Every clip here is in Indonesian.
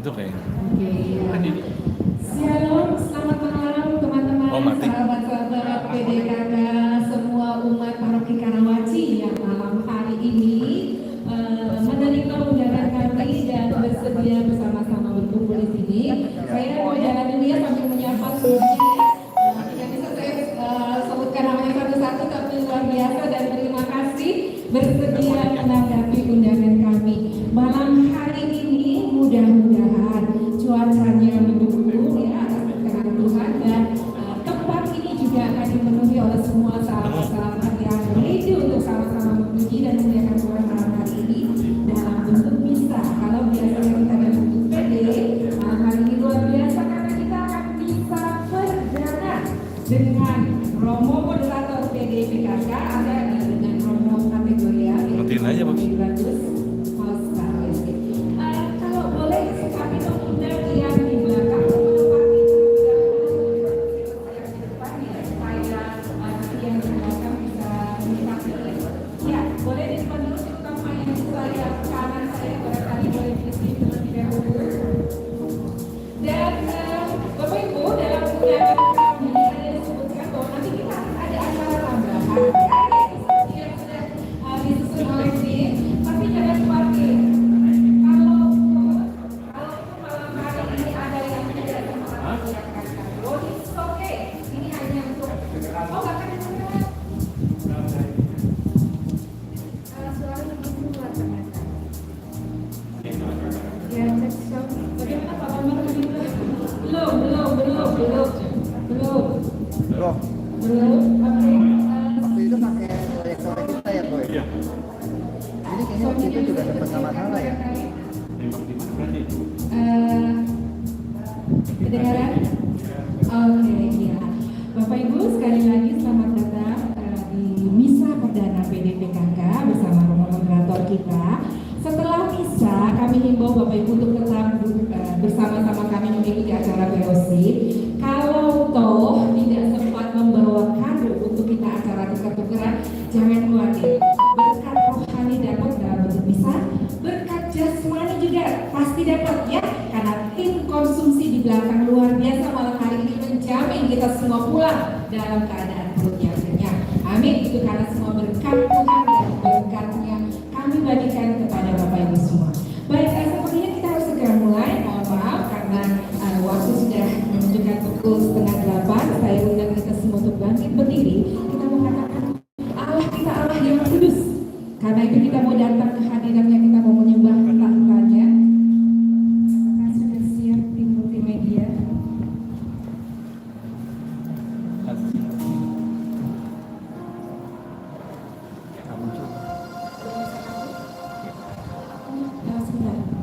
gitu kayaknya. Oke, Kan ini. Shalom, selamat malam teman-teman, sahabat-sahabat PDKK, semua umat Paroki Karawaci yang malam hari ini menerima undangan kami dan bersedia bersama-sama berkumpul di sini. Saya mau jalan dulu ya sambil menyapa semuanya. Tidak bisa saya sebutkan namanya satu-satu, tapi luar biasa dan terima kasih bersedia menanggapi undangan kami. Malam hari ini mudah-mudahan cuacanya mendukung ya atas berkenan Tuhan dan tempat ini juga akan dipenuhi oleh semua sahabat-sahabat yang ready untuk sama-sama memuji dan memuliakan Tuhan malam hari ini dalam bentuk misa. Kalau biasanya kita dalam bentuk PD, malam hari ini luar biasa karena kita akan misa perdana dengan Romo Moderator PD PKK, ada dengan Romo kategori A. Ngertiin aja bagus. Kalau boleh kami mengundang yang di belakang supaya yang di belakang bisa menikmati. Ya, boleh di depan dulu, terutama yang di sebelah kanan saya barangkali boleh diisi terlebih dahulu. Dan Bapak Ibu dalam undangan kami ada disebutkan bahwa nanti kita akan ada acara tambahan. Yang sudah disusun oleh tim, tapi jangan khawatir. Waktu itu pakai proyektor kita ya, Boy? Iya. Jadi kayaknya waktu itu juga dapat sama salah ya? Kedengaran? Oke, iya. Bapak Ibu sekali lagi selamat datang di Misa Perdana PDPKK bersama Romo Moderator kita. Setelah misa kami himbau Bapak Ibu untuk tetap bersama-sama kami mengikuti acara BOC. Kalau toh tidak sempat membawa kado untuk kita acara tukar-tukaran, jangan khawatir. Berkat rohani dapat dalam bentuk misa, berkat jasmani juga pasti dapat ya. Karena tim konsumsi di belakang luar biasa malam hari ini menjamin kita semua pulang dalam keadaan perut yang kenyang. Amin. Itu karena semua berkat Tuhan dan berkatnya kami bagikan kepada Bapak Ibu semua. Baik, sepertinya kita harus segera mulai. Mohon maaf karena waktu sudah menunjukkan pukul 7:30. Saya undang kita semua untuk bangkit berdiri. Kita mengatakan Allah kita Allah yang kudus. Karena itu kita mau datang ke hadiratnya, kita mau menyembah tahtanya. Apakah sudah siap tim multimedia?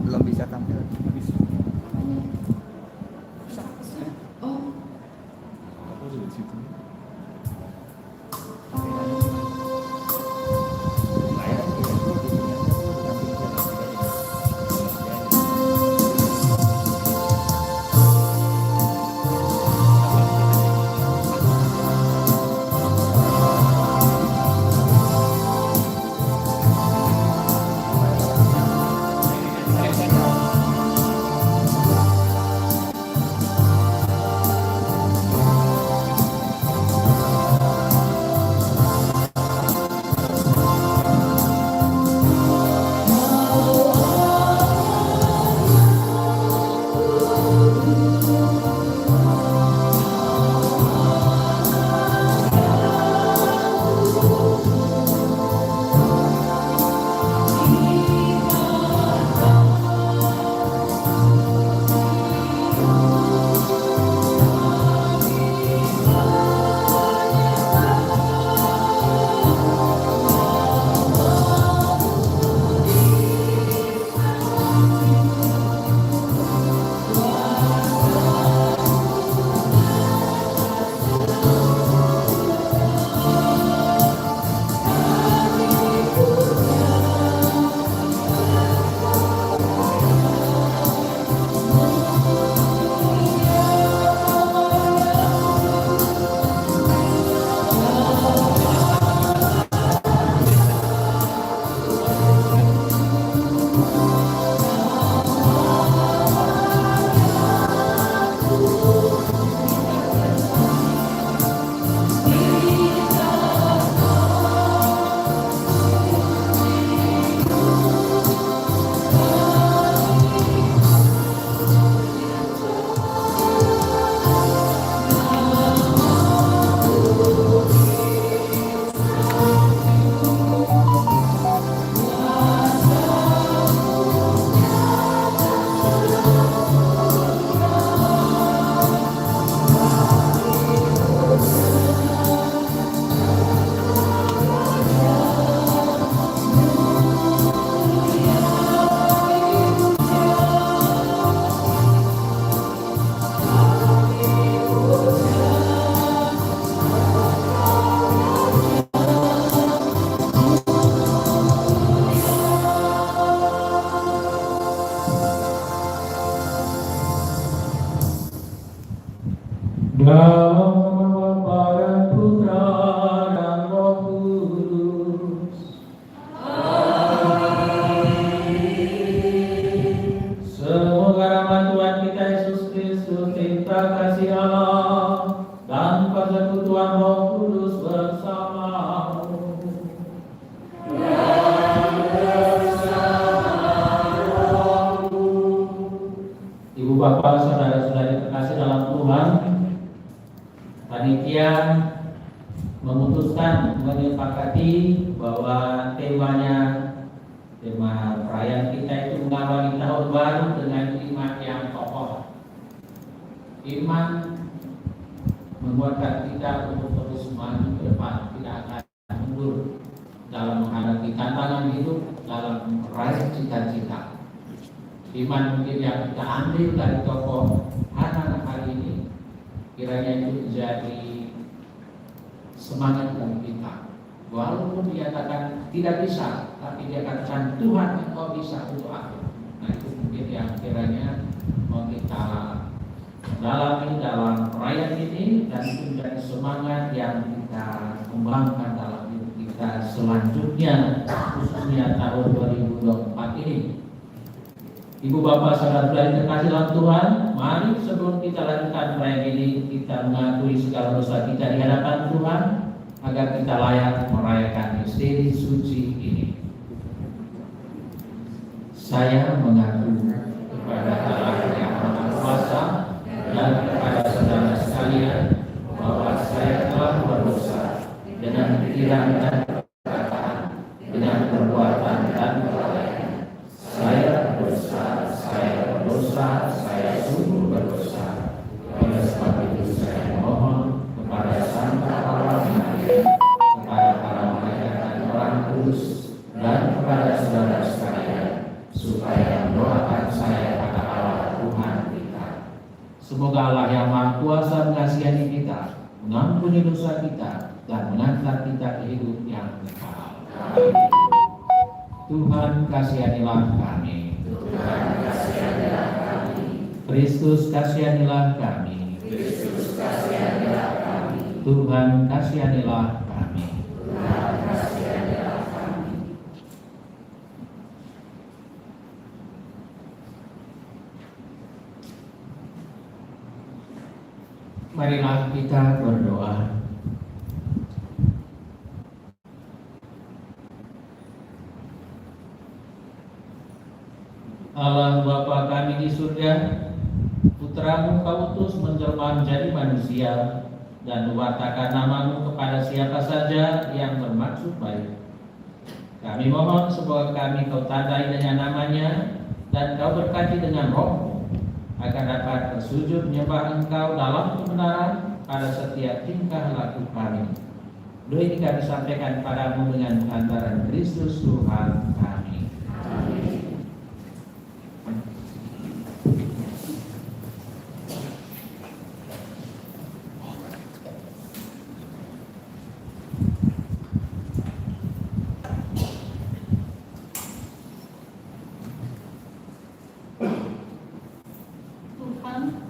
Belum bisa tampil. Bapak, saudara-saudari terkasih dalam Tuhan, panitia memutuskan menyepakati bahwa tema perayaan kita itu mengawali tahun baru dengan iman yang kokoh. Iman menguatkan kita untuk terus maju ke depan, tidak akan mundur dalam menghadapi tantangan hidup, dalam meraih cita-cita. Iman mungkin yang kita ambil dari tokoh Hana hari ini, kiranya itu menjadi semangat bagi kita. Walaupun dikatakan tidak bisa, tapi dia katakan Tuhan engkau bisa untuk aku. Nah itu mungkin yang kiranya mau kita dalami dalam perayaan ini, dan itu menjadi semangat yang kita kembangkan dalam hidup kita selanjutnya, khususnya tahun 2024 ini. Ibu bapak saudara-saudari terkasih dalam Tuhan, mari sebelum kita lanjutkan perayaan ini, kita mengakui segala dosa kita di hadapan Tuhan, agar kita layak merayakan misteri suci ini. Saya mengaku kepada Allah yang Maha Kuasa dan kepada saudara sekalian bahwa saya telah berdosa dengan pikiran dan perkataan, dengan perbuatan dan kelalaian. Saya berdosa, saya sungguh berdosa. Oleh sebab itu saya mohon kepada Sang Allah, kepada para malaikat dan orang kudus, dan kepada saudara sekalian, supaya mendoakan saya pada Allah Tuhan kita. Semoga Allah yang Maha Kuasa mengasihi kita, mengampuni dosa kita, dan mengantar kita ke hidup yang kekal. Tuhan kasihanilah kami. Tuhan kasihanilah kami. Kristus kasihanilah kami. Kristus kasihanilah kami. Tuhan kasihanilah kami. Tuhan kasihanilah kami. Marilah kita berdoa. Allah Bapa kami di surga, Putra-Mu Kau utus menjelma menjadi manusia dan mewartakan nama-Mu kepada siapa saja yang bermaksud baik. Kami mohon semoga kami Kau tandai dengan namanya dan Kau berkati dengan Roh-Mu, agar dapat bersujud menyembah Engkau dalam kebenaran pada setiap tingkah laku kami. Doa ini kami sampaikan padamu dengan pengantaran Kristus Tuhan kami. Amin.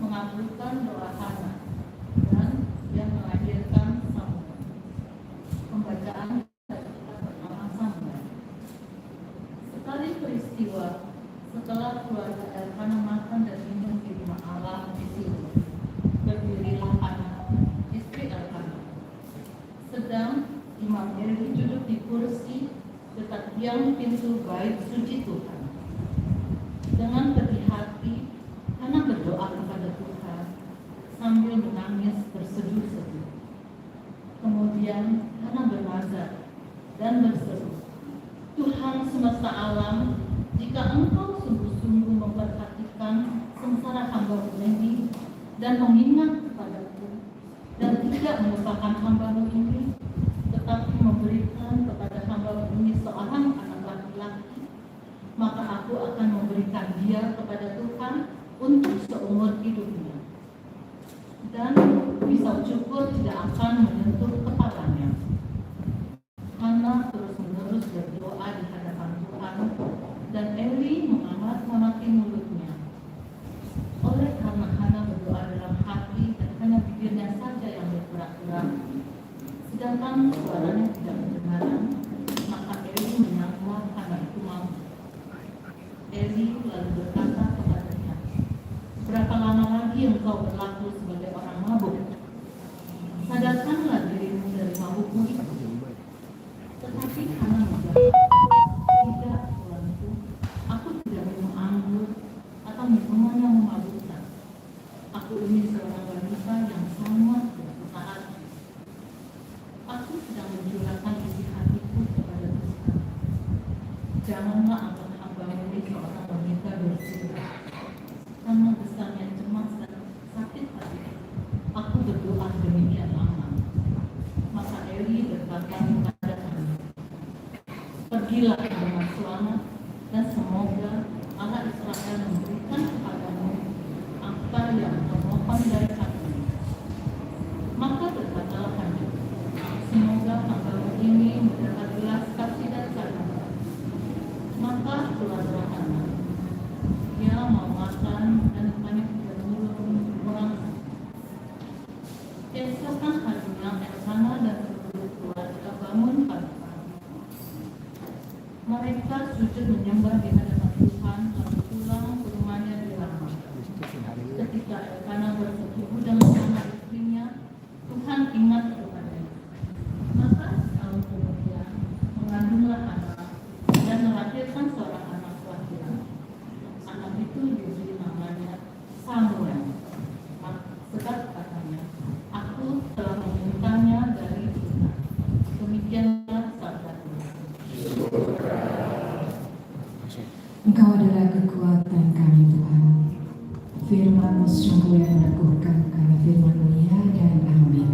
Mengabulkan doa Hana dan yang melahirkan Samuel. Pembacaan dari kitab pertama Samuel. Sekali peristiwa setelah keluarga Elkanah makan dan minum di rumah Allah di Silo, berdirilah Hana, istri Elkanah. Sedang Imam Eli duduk di kursi dekat tiang pintu bait suci Tuhan. Dengan pedih hati, Hana berdoa kepada Tuhan sambil menangis berseduh-seduh. Kemudian Hana bernazar dan berseru, Tuhan semesta alam, jika Engkau sungguh-sungguh memperhatikan sengsara hamba-Mu ini dan mengingat kepadaku dan tidak melupakan hamba-Mu ini, tetapi memberikan kepada hamba-Mu ini seorang anak laki-laki, maka aku akan memberikan dia kepada Tuhan untuk seumur hidupnya, dan pisau cukur tidak akan menyentuh kepalanya. Hana terus-menerus berdoa di hadapan Tuhan, dan Eli mengamati mulutnya. Oleh karena Hana berdoa dalam hati dan hanya bibirnya saja yang bergerak-gerak, sedangkan suaranya tidak kedengaran, maka Eli menyangka Hana itu mampu. Eli lalu berkata kepadanya, berapa lama lagi engkau berlaku sebagai orang mabuk? Sadarkanlah dirimu dari mabukmu itu. Tetapi Hana menjawab, tidak, Tuanku, aku tidak minum anggur atau minuman yang memabukkan. Janganlah angkat hamba ini seorang wanita berzina. Karena besarnya cemas dan sakit hati, aku berdoa demikian lama. Maka Eli berkata kepada kami, pergilah dengan selamat, dan semoga Allah Israel memberikan kepadamu apa yang termohon dari kami. Maka berkatalah kami, semoga hambamu ini mendapat belas kasih dari kami. Maka keluarlah Hana. Dia mau makan dan banyak bermulung orang. Keesokan harinya Elkana dan seluruh keluarga bangun pagi-pagi. Mereka sujud menyembah di hadapan Tuhan lalu pulang ke rumahnya di Rama. Ketika Elkana bersetubuh dengan anak istrinya, Tuhan ingat kepadanya. Maka setahun kemudian mengandunglah anak dan melahirkan seorang anak laki-laki. Anak itu diberi namanya Samuel. Sebab katanya, aku telah memintanya dari Tuhan. Demikianlah sabda Tuhan. Engkau adalah kekuatan kami Tuhan. Firman-Mu sungguh yang meneguhkan kami, firman-Mu ya dan amin.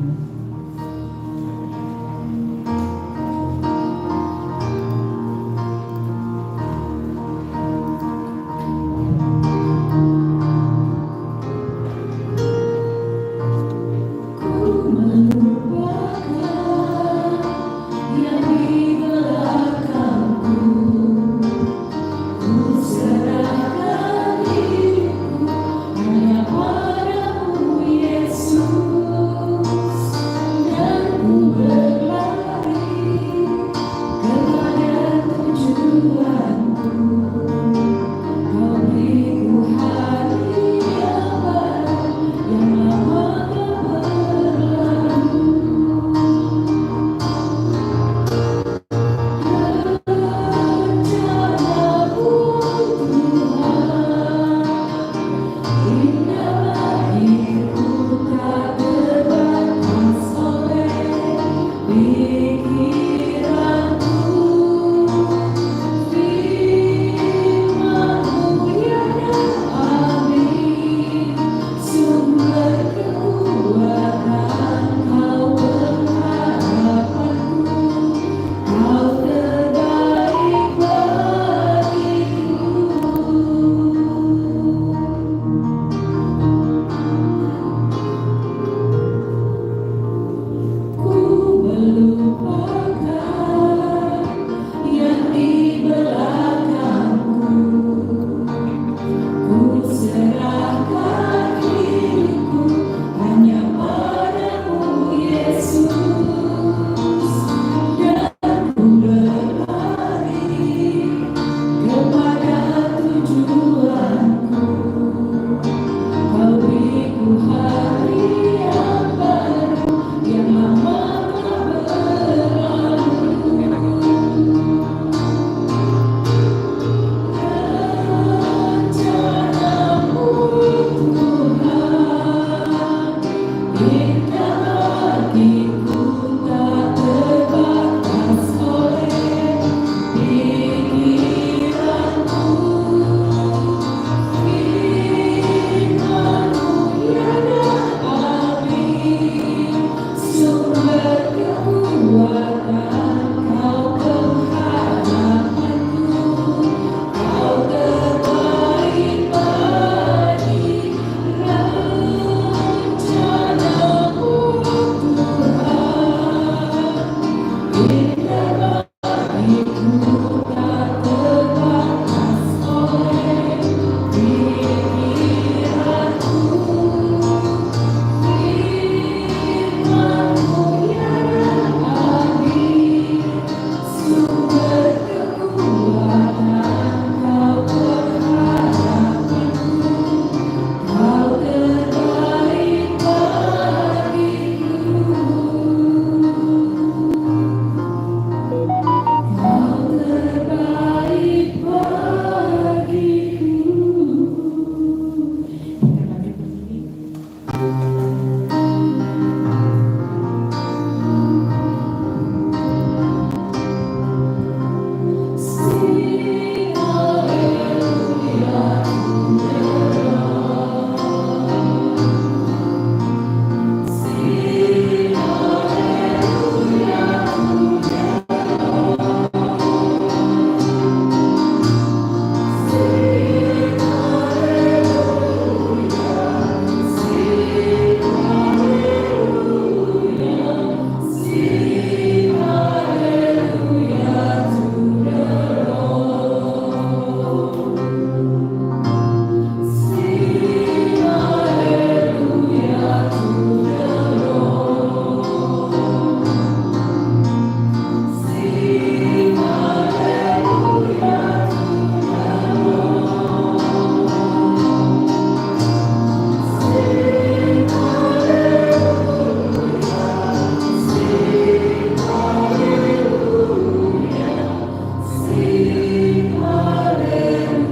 Sing hallelujah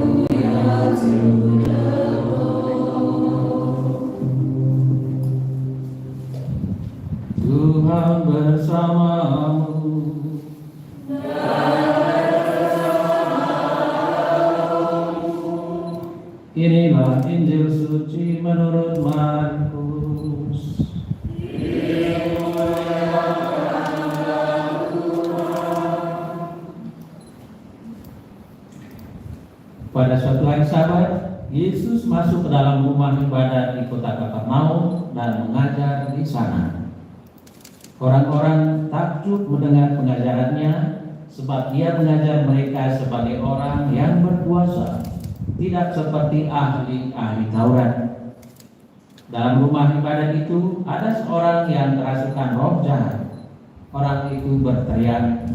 to the Tuhan bersamamu. Inilah Injil suci menurut Markus. Pada suatu hari Sabat, Yesus masuk ke dalam rumah ibadat di kota Kapernaum dan mengajar di sana. Orang-orang takjub mendengar pengajarannya, sebab dia mengajar mereka sebagai orang yang berkuasa, tidak seperti ahli-ahli Taurat. Dalam rumah ibadat itu ada seorang yang kerasukan roh jahat. Orang itu berteriak,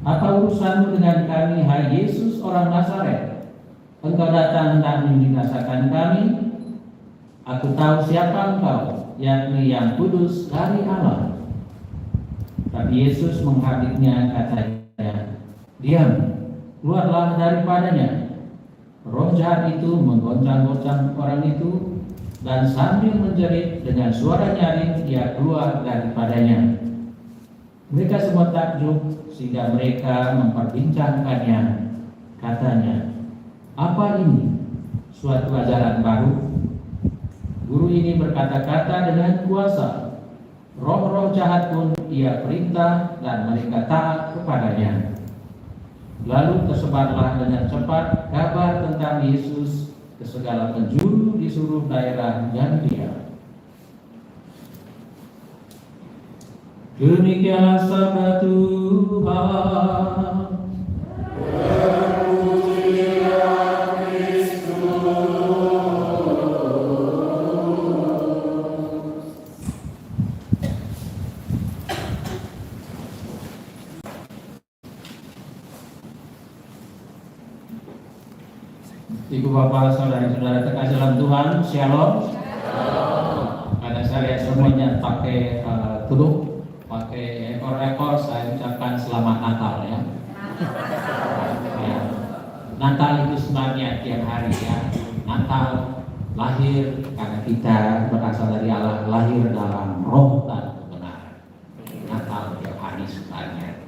"Apa urusanmu dengan kami, hai Yesus orang Nazaret? Engkau datang hendak membinasakan kami? Aku tahu siapa engkau, yakni yang kudus dari Allah." Tapi Yesus menghadiknya, katanya, "Diam, keluarlah daripadanya." Roh jahat itu menggoncang-goncang orang itu, dan sambil menjerit dengan suara nyaring ia keluar daripadanya. Mereka semua takjub sehingga mereka memperbincangkannya. Katanya, "Apa ini? Suatu ajaran baru? Guru ini berkata-kata dengan kuasa. Roh-roh jahat pun ia perintah dan mereka taat kepadanya." Lalu tersebarlah dengan cepat kabar tentang Yesus ke segala penjuru di seluruh daerah Galilea. Demikianlah sabda Tuhan. Ibu bapak saudara-saudara terkasih dalam Tuhan, Shalom. Karena saya lihat semuanya pakai tudung, pakai ekor-ekor, saya ucapkan selamat Natal ya. Ya. Natal itu sebenarnya tiap hari ya. Natal lahir karena kita berasal dari Allah, lahir dalam roh dan kebenaran. Natal tiap hari sebenarnya,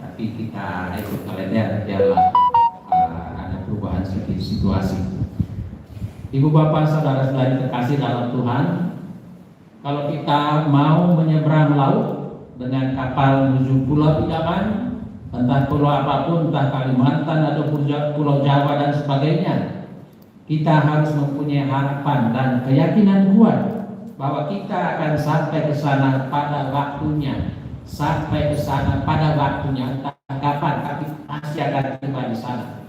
tapi kita ikut kalender adalah perubahan sedikit situasi. Ibu bapak saudara-saudari terkasih dalam Tuhan, kalau kita mau menyeberang laut dengan kapal menuju pulau idaman, entah pulau apapun, entah Kalimantan atau pulau Jawa dan sebagainya, kita harus mempunyai harapan dan keyakinan kuat bahwa kita akan sampai ke sana pada waktunya, sampai ke sana pada waktunya, entah kapan, tapi pasti akan tiba di sana.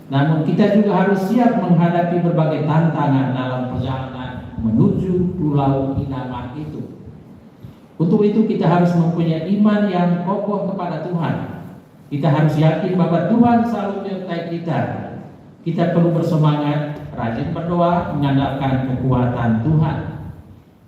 Namun kita juga harus siap menghadapi berbagai tantangan dalam perjalanan menuju pulau idaman itu. Untuk itu kita harus mempunyai iman yang kokoh kepada Tuhan. Kita harus yakin bahwa Tuhan selalu menyertai kita. Kita perlu bersemangat, rajin berdoa, mengandalkan kekuatan Tuhan.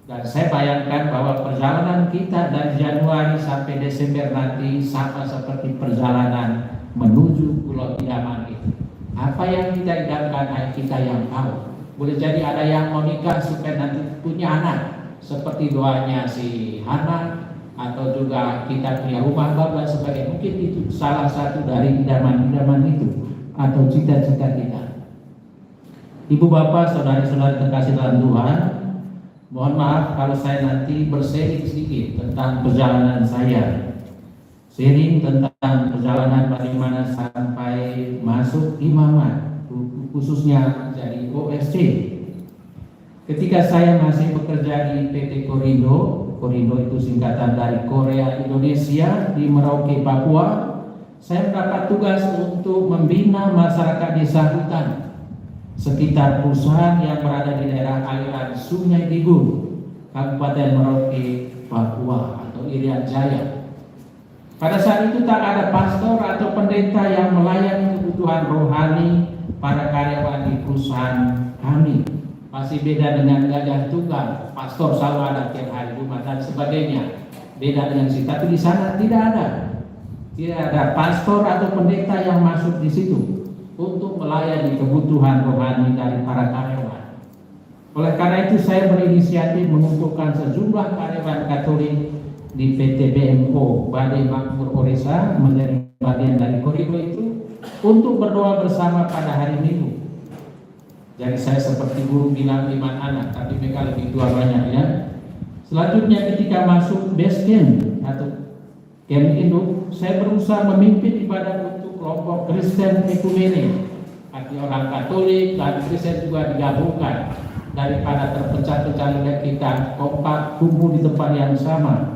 Dan saya bayangkan bahwa perjalanan kita dari Januari sampai Desember nanti sama seperti perjalanan menuju pulau idaman itu. Apa yang kita idamkan hanya kita yang tahu. Boleh jadi ada yang mau nikah supaya nanti punya anak, seperti doanya si Hana, atau juga kita punya rumah baru dan sebagainya. Mungkin itu salah satu dari idaman-idaman itu atau cita-cita kita. Ibu bapak, saudari-saudari terkasih dalam Tuhan, mohon maaf kalau saya nanti berseri sedikit tentang perjalanan saya. Sharing tentang perjalanan bagaimana sampai masuk imamat, khususnya jadi OSC. Ketika saya masih bekerja di PT Korindo itu singkatan dari Korea Indonesia di Merauke, Papua, saya mendapat tugas untuk membina masyarakat desa hutan sekitar perusahaan yang berada di daerah aliran Sungai Digung, Kabupaten Merauke, Papua atau Irian Jaya. Pada saat itu tak ada pastor atau pendeta yang melayani kebutuhan rohani para karyawan di perusahaan kami. Masih beda dengan gajah tunggal, pastor selalu ada tiap hari Jumat dan sebagainya. Beda dengan sih, tapi di sana tidak ada. tidak ada pastor atau pendeta yang masuk di situ untuk melayani kebutuhan rohani dari para karyawan. Oleh karena itu saya berinisiatif mengumpulkan sejumlah karyawan Katolik di PT BMO Badai Makmur Oresa menjadi bagian dari koridor itu untuk berdoa bersama pada hari Minggu. Jadi saya seperti guru bilang 5 anak, tapi mereka lebih tua banyak ya. Selanjutnya ketika masuk base camp atau camp induk, saya berusaha memimpin ibadah untuk kelompok Kristen Ekumene. Arti orang Katolik dan Kristen juga digabungkan daripada terpecah-pecah oleh kita kompak kumpul di tempat yang sama.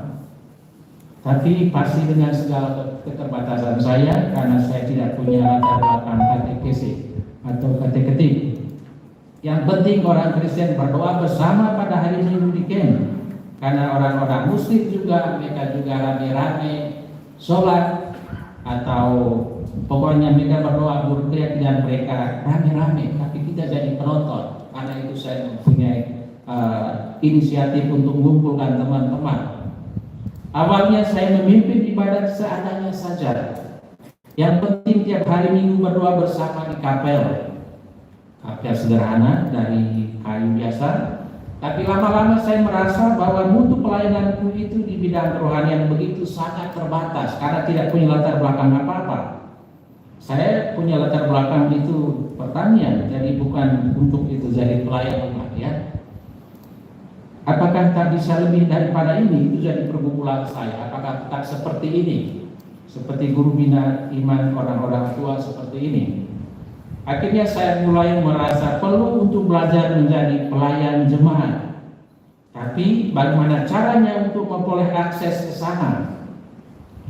Tapi pasti dengan segala keterbatasan saya, karena saya tidak punya latar belakang katekesi atau kateketik. Yang penting orang Kristen berdoa bersama pada hari Minggu di camp. Karena orang-orang Muslim juga, mereka juga rame-rame sholat atau pokoknya mereka berdoa berteriak dan mereka rame-rame. Tapi kita jadi penonton. Karena itu saya mempunyai inisiatif untuk mengumpulkan teman-teman. Awalnya saya memimpin ibadat seadanya saja. Yang penting tiap hari Minggu berdoa bersama di kapel. Kapel sederhana dari kayu biasa. Tapi lama-lama saya merasa bahwa mutu pelayananku itu di bidang kerohanian begitu sangat terbatas karena tidak punya latar belakang apa-apa. Saya punya latar belakang itu pertanian, jadi bukan untuk itu jadi pelayan umat ya. Apakah tak bisa lebih daripada ini? Itu jadi pergumulan saya. Apakah tetap seperti ini? Seperti guru bina iman orang-orang tua seperti ini. Akhirnya saya mulai merasa perlu untuk belajar menjadi pelayan jemaat. Tapi bagaimana caranya untuk memperoleh akses ke sana?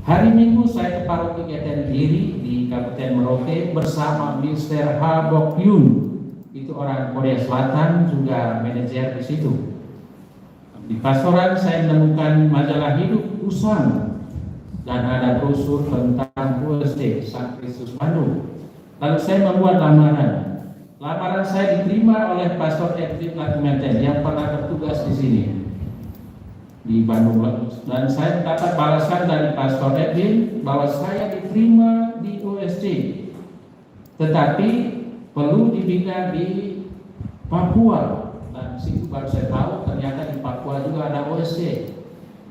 Hari Minggu saya ke paroki Geten Diri di Kabupaten Merauke bersama Mr. Ha Bok Yun. Itu orang Korea Selatan, juga manajer di situ. Di pastoran saya menemukan majalah hidup Usang dan ada brosur tentang USD Sang Kristus Bandung. Lalu saya membuat lamaran. Lamaran saya diterima oleh Pastor Edwin Latimenten yang pernah bertugas di sini di Bandung. Dan saya mendapat balasan dari Pastor Edwin bahwa saya diterima di USD, tetapi perlu dibina di Papua. Dan situ baru saya tahu ternyata di Papua juga ada OSC,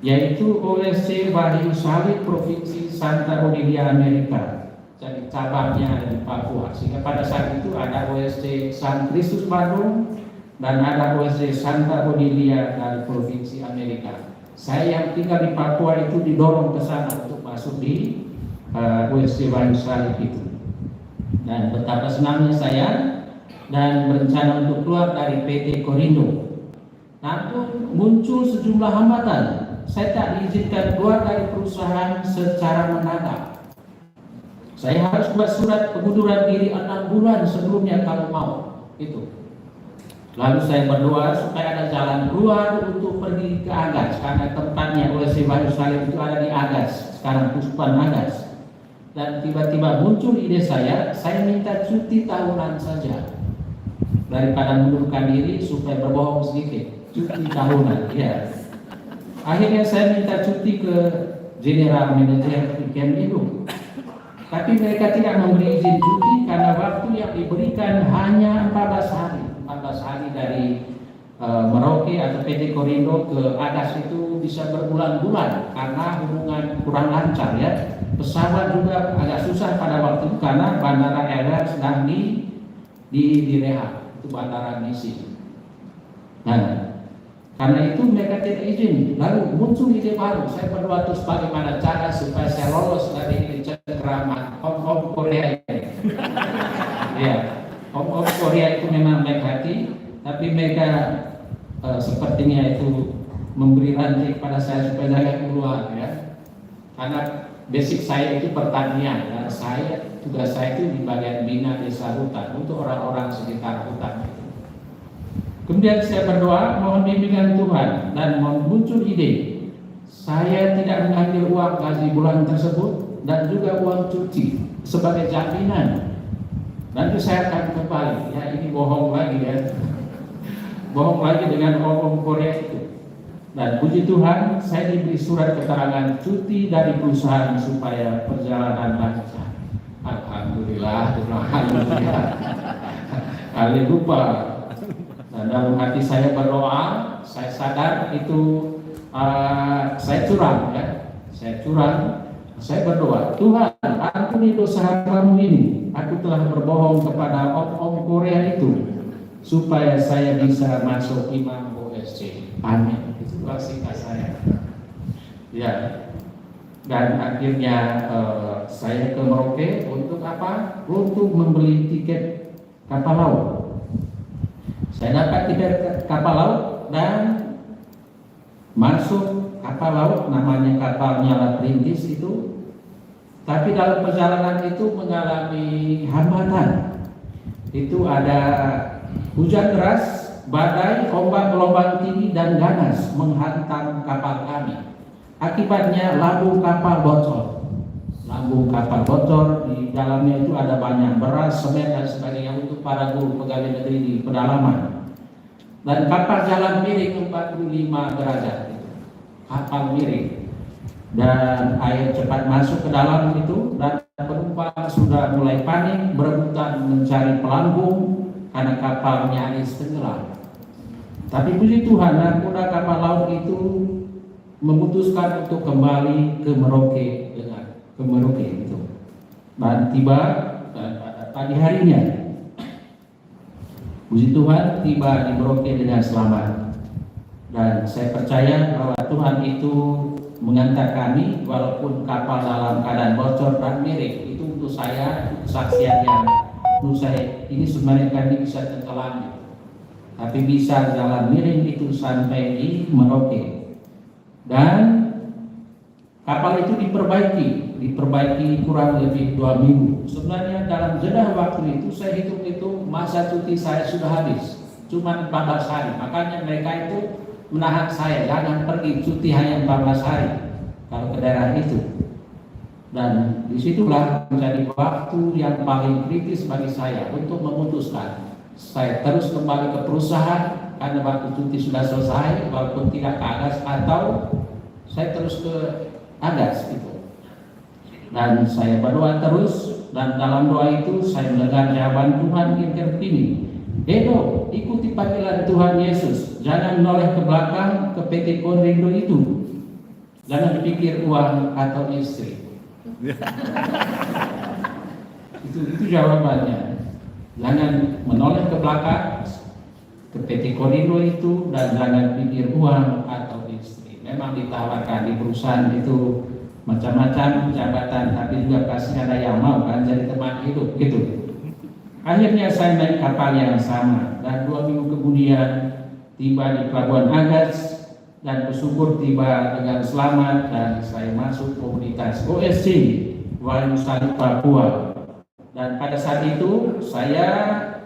yaitu OSC Wahyu Salib Provinsi Santa Odilia Amerika. Jadi cabangnya ada di Papua. Sehingga pada saat itu ada OSC San Kristus Bandung dan ada OSC Santa Odilia dari Provinsi Amerika. Saya yang tinggal di Papua itu didorong ke sana untuk masuk di OSC Wahyu Salib itu. Dan betapa senangnya saya dan berencana untuk keluar dari PT Korindo. Namun muncul sejumlah hambatan. Saya tak diizinkan keluar dari perusahaan secara mendadak. Saya harus buat surat pengunduran diri 6 bulan sebelumnya kalau mau. Itu. Lalu saya berdoa supaya ada jalan keluar untuk pergi ke Agas, karena tempatnya OSC Wahyu Salib itu ada di Agas, sekarang Puspan Agas. Dan tiba-tiba muncul ide saya minta cuti tahunan saja. Daripada mengundurkan diri supaya berbohong sedikit, cuti tahunan ya. Akhirnya saya minta cuti ke General Manager di Camp Induk. Tapi mereka tidak memberi izin cuti karena waktu yang diberikan hanya 14 hari. 14 hari dari Merauke atau PT Korindo ke Agas itu bisa berbulan-bulan karena hubungan kurang lancar ya. Pesawat juga agak susah pada waktu itu karena Bandara RR sedang direhab. Itu bandara misi. Nah, karena itu mereka tidak izin. Lalu muncul ide baru. Saya berdoa terus bagaimana cara supaya saya lolos dari cengkeraman Om Korea ini. Ya, Om Korea itu memang baik hati, tapi mereka sepertinya itu memberi rantai pada saya supaya jangan keluar ya. Karena basic saya itu pertanian dan tugas saya itu di bagian bina desa hutan untuk orang-orang sekitar hutan. Kemudian saya berdoa mohon bimbingan Tuhan dan muncul ide. Saya tidak mengambil uang gaji bulan tersebut dan juga uang cuti sebagai jaminan. Nanti saya akan kembali. Ya ini bohong lagi ya. Bohong lagi dengan orang Korea itu. Dan puji Tuhan, saya diberi surat keterangan cuti dari perusahaan supaya perjalanan lancar. Alhamdulillah, haleluya. Haleluya. Dan dalam hati saya berdoa, saya sadar itu saya curang ya. Saya berdoa, Tuhan, ampuni dosa hambamu ini. Aku telah berbohong kepada om Korea itu supaya saya bisa masuk imam OSC. Amin. Itulah singkat saya. Ya. Dan akhirnya saya ke Merauke untuk apa? Untuk membeli tiket kapal laut. Saya dapat tiket kapal laut dan masuk kapal laut, namanya kapal Nyala Perintis itu. Tapi dalam perjalanan itu mengalami hambatan. Itu ada hujan deras, badai, ombak gelombang tinggi dan ganas menghantam kapal kami. Akibatnya lambung kapal bocor. Di dalamnya itu ada banyak beras, semen dan sebagainya untuk para guru pegawai negeri di pedalaman. Dan kapal jalan miring 45 derajat. Kapal miring. Dan air cepat masuk ke dalam itu, dan penumpang sudah mulai panik berebutan mencari pelampung karena kapal nyaris tenggelam. Tapi puji Tuhan, nakoda kapal laut itu memutuskan untuk kembali ke Merauke itu. Dan tiba pada pagi harinya, puji Tuhan, tiba di Merauke dengan selamat. Dan saya percaya bahwa Tuhan itu mengantar kami walaupun kapal dalam keadaan bocor dan miring. Itu untuk saya kesaksian yang menurut saya ini sebenarnya kami bisa tenggelam, tapi bisa jalan miring itu sampai di Merauke. Dan kapal itu diperbaiki kurang lebih 2 minggu. Sebenarnya dalam jeda waktu itu saya hitung itu masa cuti saya sudah habis, cuma 14 hari. Makanya mereka itu menahan saya, jangan pergi, cuti hanya 14 hari kalau ke daerah itu. Dan disitulah menjadi waktu yang paling kritis bagi saya untuk memutuskan saya terus kembali ke perusahaan karena waktu cuti sudah selesai, walaupun tidak ke Agas, atau saya terus ke Agas gitu. Dan saya berdoa terus, dan dalam doa itu saya mendengar jawaban Tuhan interveni. Edo, ikuti panggilan Tuhan Yesus. Jangan menoleh ke belakang ke PT Konrindo itu. Jangan pikir uang atau istri. itu jawabannya. Jangan menoleh ke belakang ke PT Konrindo itu, dan jangan pikir uang atau istri. Memang ditawarkan di perusahaan itu macam-macam jabatan, tapi juga pasti ada yang mau kan jadi teman hidup gitu. Akhirnya saya naik kapal yang sama, dan 2 minggu kemudian tiba di Pelabuhan Agas, dan bersyukur tiba dengan selamat, dan saya masuk komunitas OSC Wali Nusa Papua. Dan pada saat itu saya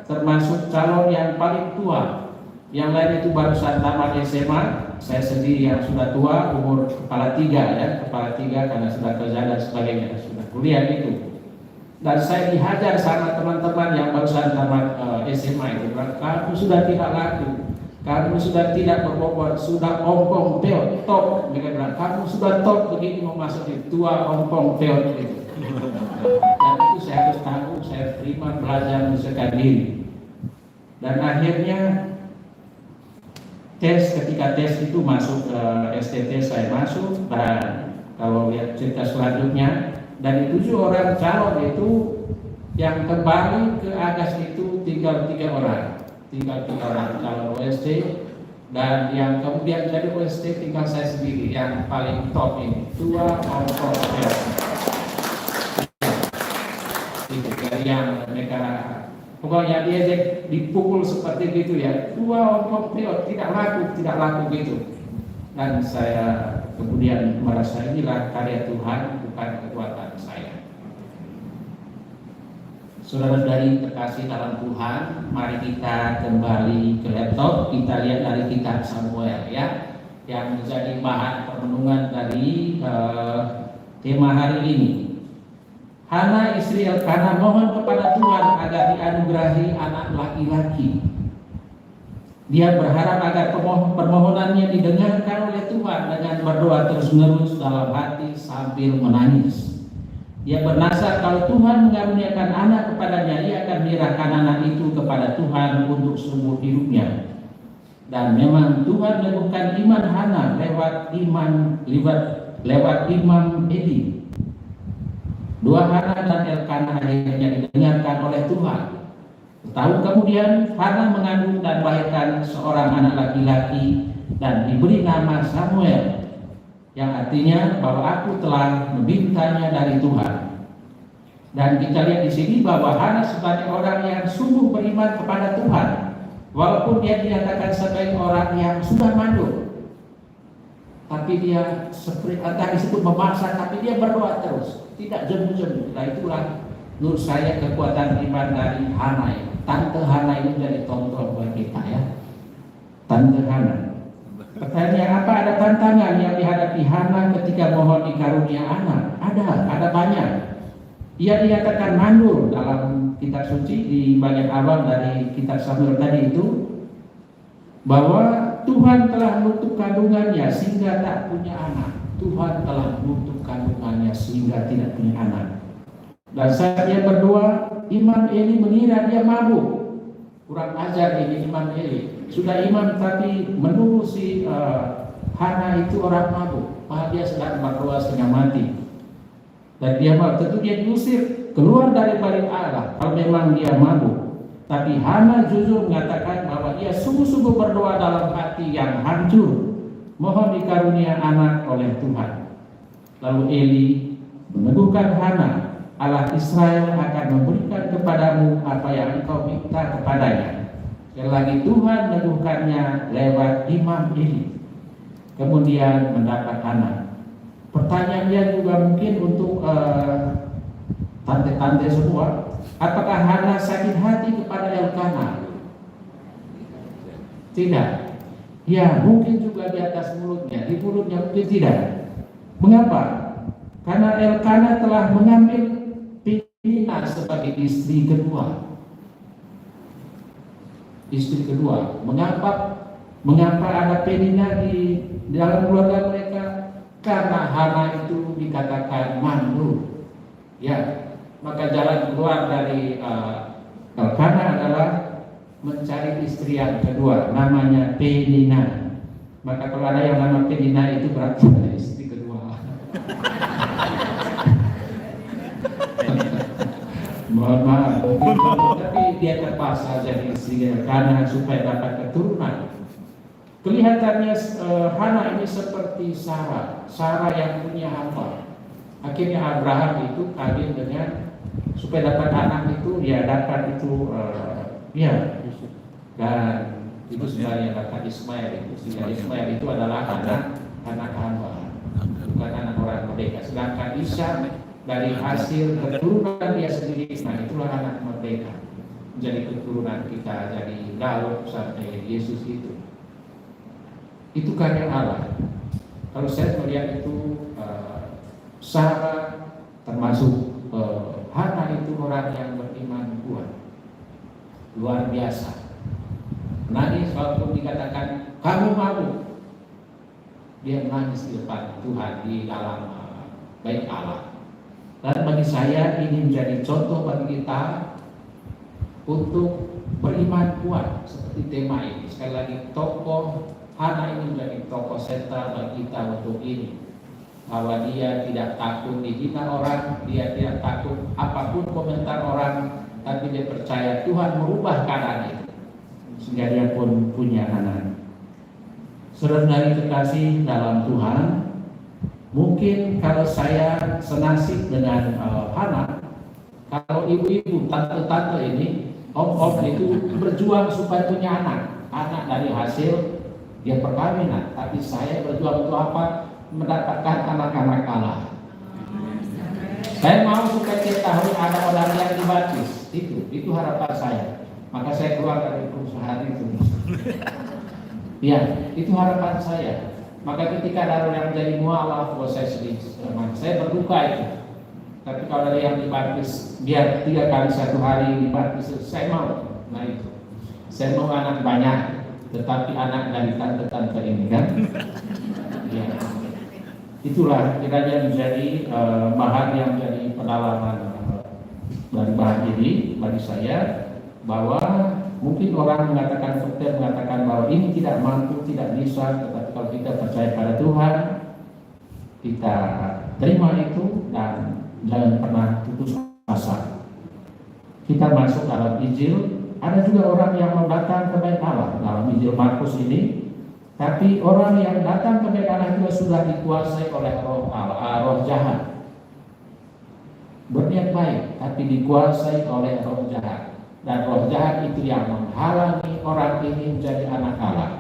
termasuk calon yang paling tua. Yang lain itu barusan tamat SMA, saya sendiri yang sudah tua, umur kepala 3 ya, kepala 3 karena sudah kerja dan sebagainya, sudah kuliah itu. Dan saya dihajar sama teman-teman yang barusan tamat SMA itu, kamu sudah tidak laku, kamu sudah tidak berbobot, sudah ompong peot top. Mereka bilang, kamu sudah top begini mau masuk di tua ompong peot itu. Dan itu saya harus tahu, saya terima belajar menyesuaikan diri. Dan akhirnya ketika tes itu masuk ke STT saya masuk, dan kalau lihat cerita selanjutnya, dari 7 orang calon itu yang kembali ke Agas itu tinggal 3 orang calon OSC, dan yang kemudian jadi OSC tinggal saya sendiri yang paling top ini, tua ompong peot. Itu dari yang mereka pokoknya dia dipukul seperti gitu ya, tua ompong peot, tidak laku gitu. Dan saya kemudian merasa inilah karya Tuhan, bukan kekuatan saya. Saudara-saudari terkasih dalam Tuhan, mari kita kembali ke laptop, kita lihat dari kitab Samuel ya, yang menjadi bahan permenungan dari tema hari ini. Hana istri Elkana mohon kepada Tuhan agar dianugerahi anak laki-laki. Dia berharap agar permohonannya didengarkan oleh Tuhan dengan berdoa terus-menerus dalam hati sambil menangis. Dia bernasar kalau Tuhan mengaruniakan anak kepadanya, ia akan menyerahkan anak itu kepada Tuhan untuk seumur hidupnya. Dan memang Tuhan meneguhkan iman Hana lewat Imam Eli. Dua Hana dan Elkana akhirnya didengarkan oleh Tuhan. Setahun kemudian Hana mengandung dan melahirkan seorang anak laki-laki dan diberi nama Samuel, yang artinya bahwa aku telah memintanya dari Tuhan. Dan kita lihat di sini bahwa Hana sebagai orang yang sungguh beriman kepada Tuhan, walaupun dia dinyatakan sebagai orang yang sudah mandul, tapi dia seperti entah disebut memaksa, tapi dia berdoa terus, tidak jemu-jemu. Nah itulah menurut saya kekuatan iman dari Hana. Tante Hana ini jadi contoh buat kita ya. Tante Hana. Pertanyaan, apa ada tantangan yang dihadapi Hana ketika mohon dikarunia anak? Ada banyak. Ia dinyatakan mandul dalam kitab suci di bagian awal dari kitab Samuel tadi itu, bahwa Tuhan telah menutup kandungannya sehingga tak punya anak. Tuhan telah menutup kandungannya sehingga tidak punya anak. Dan saat dia berdoa, Imam Eli mengira dia mabuk. Kurang ajar ini Imam Eli. Sudah imam tapi menuduh si Hana itu orang mabuk. Padahal dia sedang berdoa setengah mati. Dan dia tentu dia diusir keluar dari bait Allah kalau memang dia mabuk. Tapi Hana jujur mengatakan bahwa ia sungguh-sungguh berdoa dalam hati yang hancur, mohon dikarunia anak oleh Tuhan. Lalu Eli meneguhkan Hana, Allah Israel akan memberikan kepadamu apa yang engkau minta kepadanya. Sekali lagi Tuhan meneguhkannya lewat Imam Eli. Kemudian mendapat anak. Pertanyaannya juga mungkin untuk tante-tante semua, apakah Hana sakit hati kepada Elkana? Tidak. Ya, mungkin juga di atas mulutnya, di mulutnya mungkin tidak. Mengapa? Karena Elkana telah mengambil Penina sebagai istri kedua. Istri kedua. Mengapa ada Penina di dalam keluarga mereka? Karena Hana itu dikatakan mandul. Ya, maka jalan keluar dari Elkana adalah mencari istri yang kedua, namanya Penina. Maka kalau ada yang nama Penina itu berarti ada istri kedua. Mohon maaf, tapi dia terpaksa jadi istri Elkana supaya dapat keturunan. Kelihatannya Hana ini seperti Sarah yang punya hamba. Akhirnya Abraham itu kawin dengan supaya dapat anak itu, dia dapat itu dan itu sebenarnya dapat Ismail itu. Ismail itu adalah anak hamba, bukan anak orang merdeka. Sedangkan Isa dari hasil keturunan dia sendiri, nah itulah anak merdeka. Jadi keturunan kita, jadi Daud sampai Yesus itu. Itu karya Allah. Kalau saya melihat itu Sarah termasuk Hana itu orang yang beriman kuat, luar biasa. Menangis walaupun dikatakan kamu mabuk, dia menangis di depan Tuhan di dalam bait Allah. Dan bagi saya ini menjadi contoh bagi kita untuk beriman kuat seperti tema ini. Sekali lagi tokoh Hana ini menjadi tokoh sentral bagi kita untuk ini, bahwa dia tidak takut dihina orang, dia tidak takut apapun komentar orang, tapi dia percaya Tuhan merubah keadaan itu sehingga dia pun punya anak. Saudara terkasih dalam Tuhan, mungkin kalau saya senasib dengan Hana, kalau ibu-ibu, tante-tante ini, om-om itu berjuang supaya punya anak dari hasil dia perkawinan, tapi saya berjuang untuk apa? Mendapatkan anak-anak Allah. Saya mau supaya kita tahu ada orang yang dibaptis. Itu harapan saya. Maka saya keluar dari perusahaan itu. Ya, itu harapan saya. Maka ketika ada orang yang menjadi mualaf, saya sedih. Saya berduka itu. Tapi kalau ada yang dibaptis, biar 3 kali 1 hari dibaptis, saya mau. Nah itu. Saya mau anak banyak. tetapi anak dari tante-tante ini kan. Ya. Itulah kiranya menjadi bahan yang menjadi pendalaman dari bahan ini bagi saya, bahwa mungkin orang mengatakan, dokter mengatakan bahwa ini tidak mampu, tidak bisa, tetapi kalau kita percaya pada Tuhan, kita terima itu dan jangan pernah putus asa. Kita masuk dalam Injil, ada juga orang yang mau datang ke bait Allah dalam Injil Markus ini, tapi orang yang datang ke bait Allah juga sudah dikuasai oleh roh Allah, roh jahat. Berniat baik, tapi dikuasai oleh roh jahat. Dan roh jahat itu yang menghalangi orang ini menjadi anak Allah.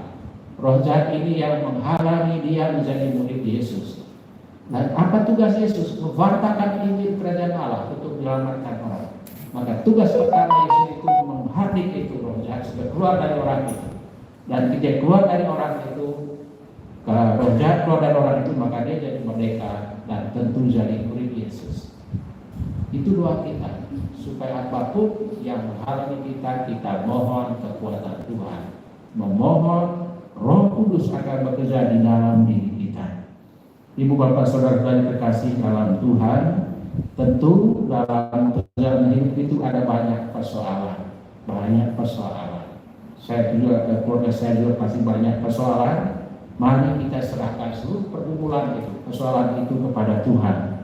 Roh jahat ini yang menghalangi dia menjadi murid Yesus. Dan apa tugas Yesus? Memwartakan Injil Kerajaan Allah untuk menyelamatkan orang. Maka tugas pertama Yesus itu menghardik itu roh jahat supaya keluar dari orang itu. Dan ketika keluar dari orang itu, roh jahat keluar dari orang itu, maka dia jadi merdeka dan tentu jadi murid Yesus. Itu doa kita, supaya apapun yang menghalangi kita, kita mohon kekuatan Tuhan, memohon Roh Kudus akan bekerja di dalam diri kita. Ibu bapak saudara yang terkasih dalam Tuhan, tentu dalam perjalanan hidup itu ada banyak persoalan. Saya juga, keluarga saya juga pasti banyak persoalan. Mari kita serahkan seluruh pergumulan itu, persoalan itu kepada Tuhan.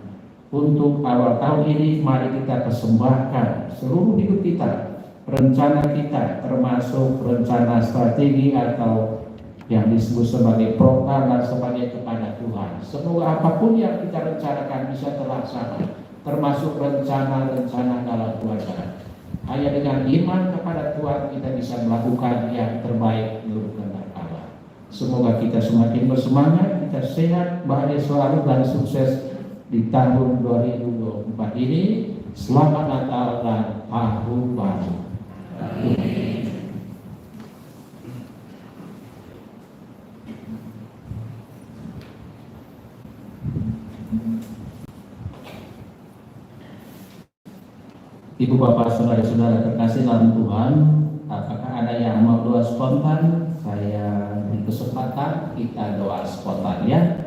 Untuk awal tahun ini, mari kita persembahkan seluruh hidup kita, rencana kita, termasuk rencana strategi atau yang disebut sebagai program dan sebagainya kepada Tuhan. Semoga apapun yang kita rencanakan bisa terlaksana, termasuk rencana-rencana dalam keluarga. Hanya dengan iman kepada Tuhan kita bisa melakukan yang terbaik menurut kehendak Allah. Semoga kita semakin bersemangat, kita sehat, bahagia selalu dan sukses di tahun 2024 ini. Selamat Natal dan Tahun Baru. Ibu bapak saudara-saudara terkasih dalam Tuhan, apakah ada yang mau doa spontan? Saya beri kesempatan kita doa spontan ya.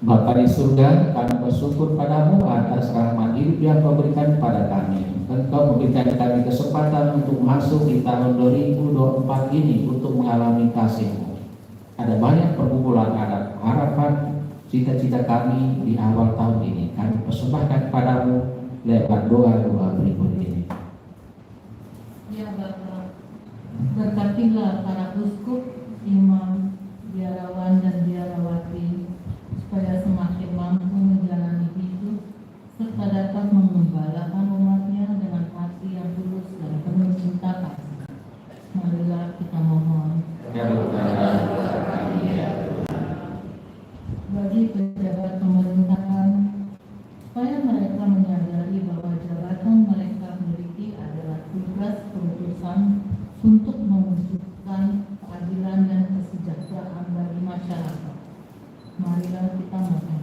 Bapa di surga, kami bersyukur padamu atas rahmat hidup yang kau berikan kepada kami. Engkau memberikan kami kesempatan untuk masuk di tahun 2024 ini untuk mengalami kasih-Mu. Ada banyak pergumulan, ada harapan, cita-cita kami di awal tahun ini. Kami persembahkan padamu lewat doa-doa berikut ini. Ya Bapa, berkatilah para uskup, imam, biarawan dan biarawati, supaya semakin mampu menjalani hidup serta dapat mengembalakan umatnya dengan hati yang tulus dan penuh cinta kasih. Marilah kita mohon. Bagi pejabat pemerintahan, supaya mereka menyadari bahwa jabatan mereka miliki adalah tugas perutusan untuk mewujudkan keadilan dan kesejahteraan bagi masyarakat. Marilah kita mohon.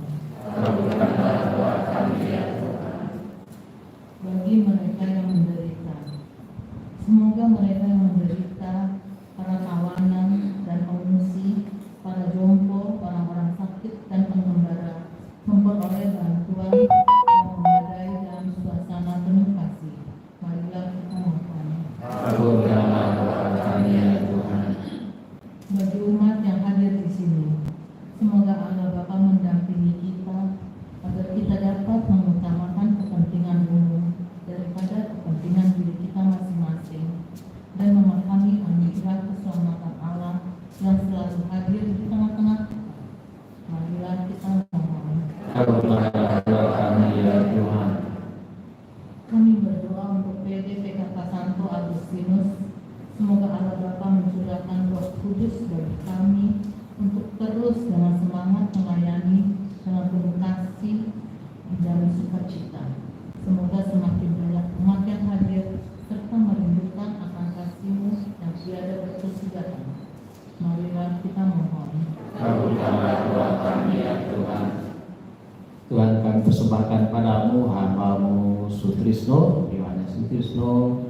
Bagi mereka yang menderita, semoga mereka yang menderita, para tawanan dan pengungsi, para jompo, orang-orang sakit dan pengembara, memperoleh bantuan yang memadai dalam suasana penuh kasih. Marilah kita mohon. Bagi umat yang hadir di sini, semoga Allah Bapa mendampingi kita agar kita dapat mengutamakan kepentingan umum daripada kepentingan diri kita masing-masing dan memahami anugerah keselamatan Allah yang selalu hadir di tengah-tengah. Marilah kita mohon. Kami berdoa untuk PD PKK Santo Agustinus. Semoga Allah Bapa mencurahkan Roh Kudus bagi kami untuk terus dengan semangat melayani dengan penuh kasih dan sukacita. Semoga semakin banyak umat yang hadir serta merindukan akan kasih-Mu yang tiada berkesudahan. Marilah kita mohon. Tuhan kami kami persembahkan padamu hamba-Mu Sutrisno, Yohanes Sutrisno,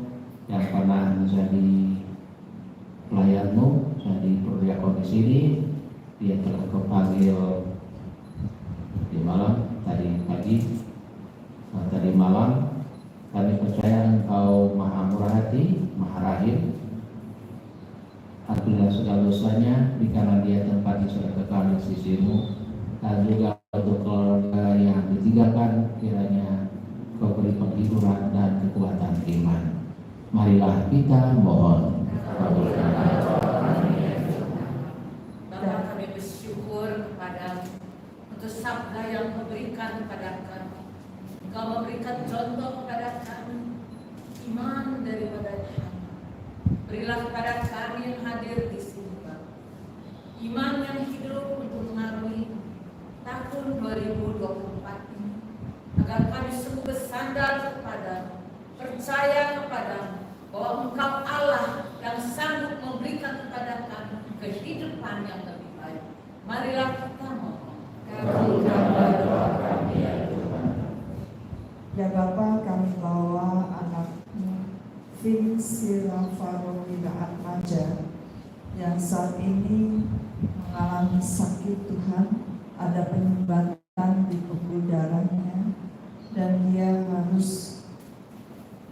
yang pernah menjadi pelayan-Mu, jadi perdiakon di sini. Dia telah Kau panggil di malam, tadi pagi, tadi malam. Kami percaya Engkau Maha Murah Hati, Maha Rahim. Ampunilah segala dosanya, berikanlah dia tempat di surga kekal di sisi-Mu, dan juga untuk keluarga yang ditinggalkan, kiranya Kau beri penghiburan dan kekuatan iman. Marilah kita mohon. Bapak, kami bersyukur kepada untuk sabda yang Kau berikan kepada kami. Kau memberikan contoh kepada kami iman daripada Tuhan. Berilah kepada kami yang hadir di sini, Bapak, iman yang hidup untuk mengarungi tahun 2024 ini, agar kami sungguh bersandar kepada, percaya kepada bahwa Engkau Allah yang sanggup memberikan kepada kami kehidupan yang lebih baik. Marilah kita mohon. Kabulkanlah doa kami ya Tuhan. Ya Bapa, kami bawa anak-Mu Vin Silvaro Atmaja yang saat ini mengalami sakit. Tuhan, ada penyumbatan di pembuluh darahnya dan dia harus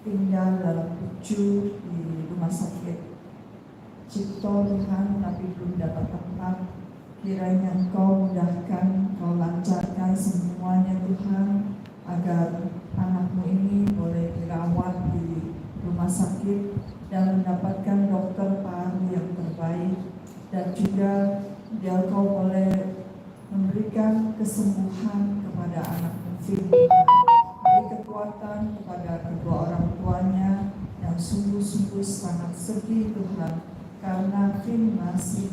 tinggal dalam pucuk di rumah sakit Cipto Tuhan, tapi belum dapat tempat. Kiranya Engkau mudahkan, Kau lancarkan semuanya Tuhan, agar anak-Mu ini boleh dirawat di rumah sakit dan mendapatkan dokter paru yang terbaik, dan juga biar Kau boleh memberikan kesembuhan kepada anak-Mu Vin. Beri kekuatan kepada kedua orang tuanya yang sungguh-sungguh sangat sedih Tuhan, karena Vin masih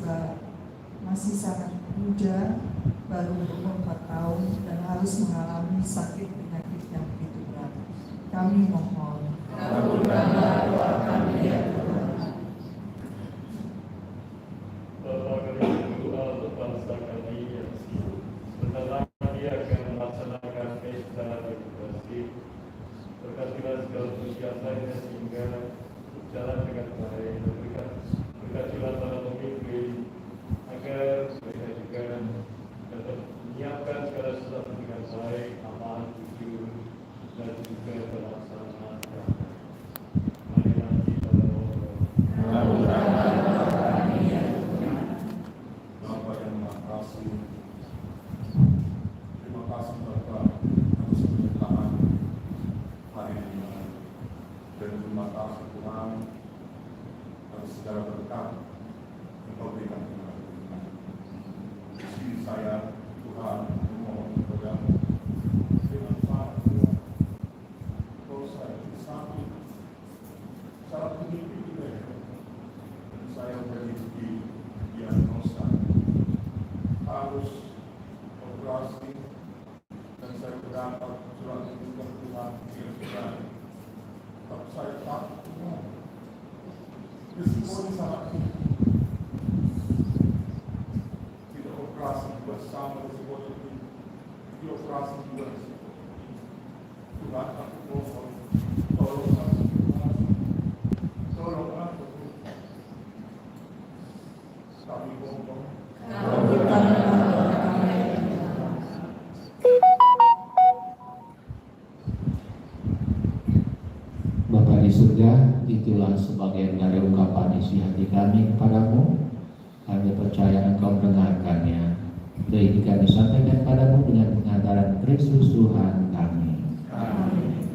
sangat muda, baru berumur 4 tahun dan harus mengalami sakit penyakit yang begitu berat. Kami mohon. Kabulkanlah doa kami ya Tuhan. Bapa, kami berdoa untuk bangsa kami yang sebentar lagi akan melaksanakan pesta demokrasi. Berkatilah segala persiapannya sehingga berjalan dengan baik. Berkatilah para pemimpin agar mereka juga dapat menyiapkan segala sesuatu dengan baik, aman, jujur, dan juga berlaksana. Marilah kita berdoa. Kabulkanlah doa kami ya Tuhan. Bapa yang Maha Kasih, terima kasih Bapa atas penyertaan hari ini, dan terima kasih Tuhan atas segala berkat yang Kau berikan kepada kami. Di sini saya Tuhan memohon kepada-Mu dengan sangat Tuhan, kalau saya sakit, salah pemimpin juga ya, dan saya berrezeki diagnosa harus operasi, dan saya berdapat surat tuntutan Tuhan yang sudah, tapi saya takut Tuhan, risikonya sangat tinggi. Tidak operasi juga sama risikonya tinggi, di operasi juga risiko tinggi. Tuhan, aku mohon, tolong aku Tuhan, tolong aku Tuhan. Kami mohon. Kabulkanlah doa kami. Bapa di surga, itulah sebagian dari ungkapan isi hati kami kepadamu. Kami percaya Engkau mendengarkannya. Dan ini kami sampaikan padamu dengan pengantaran Kristus Tuhan kami. Amin.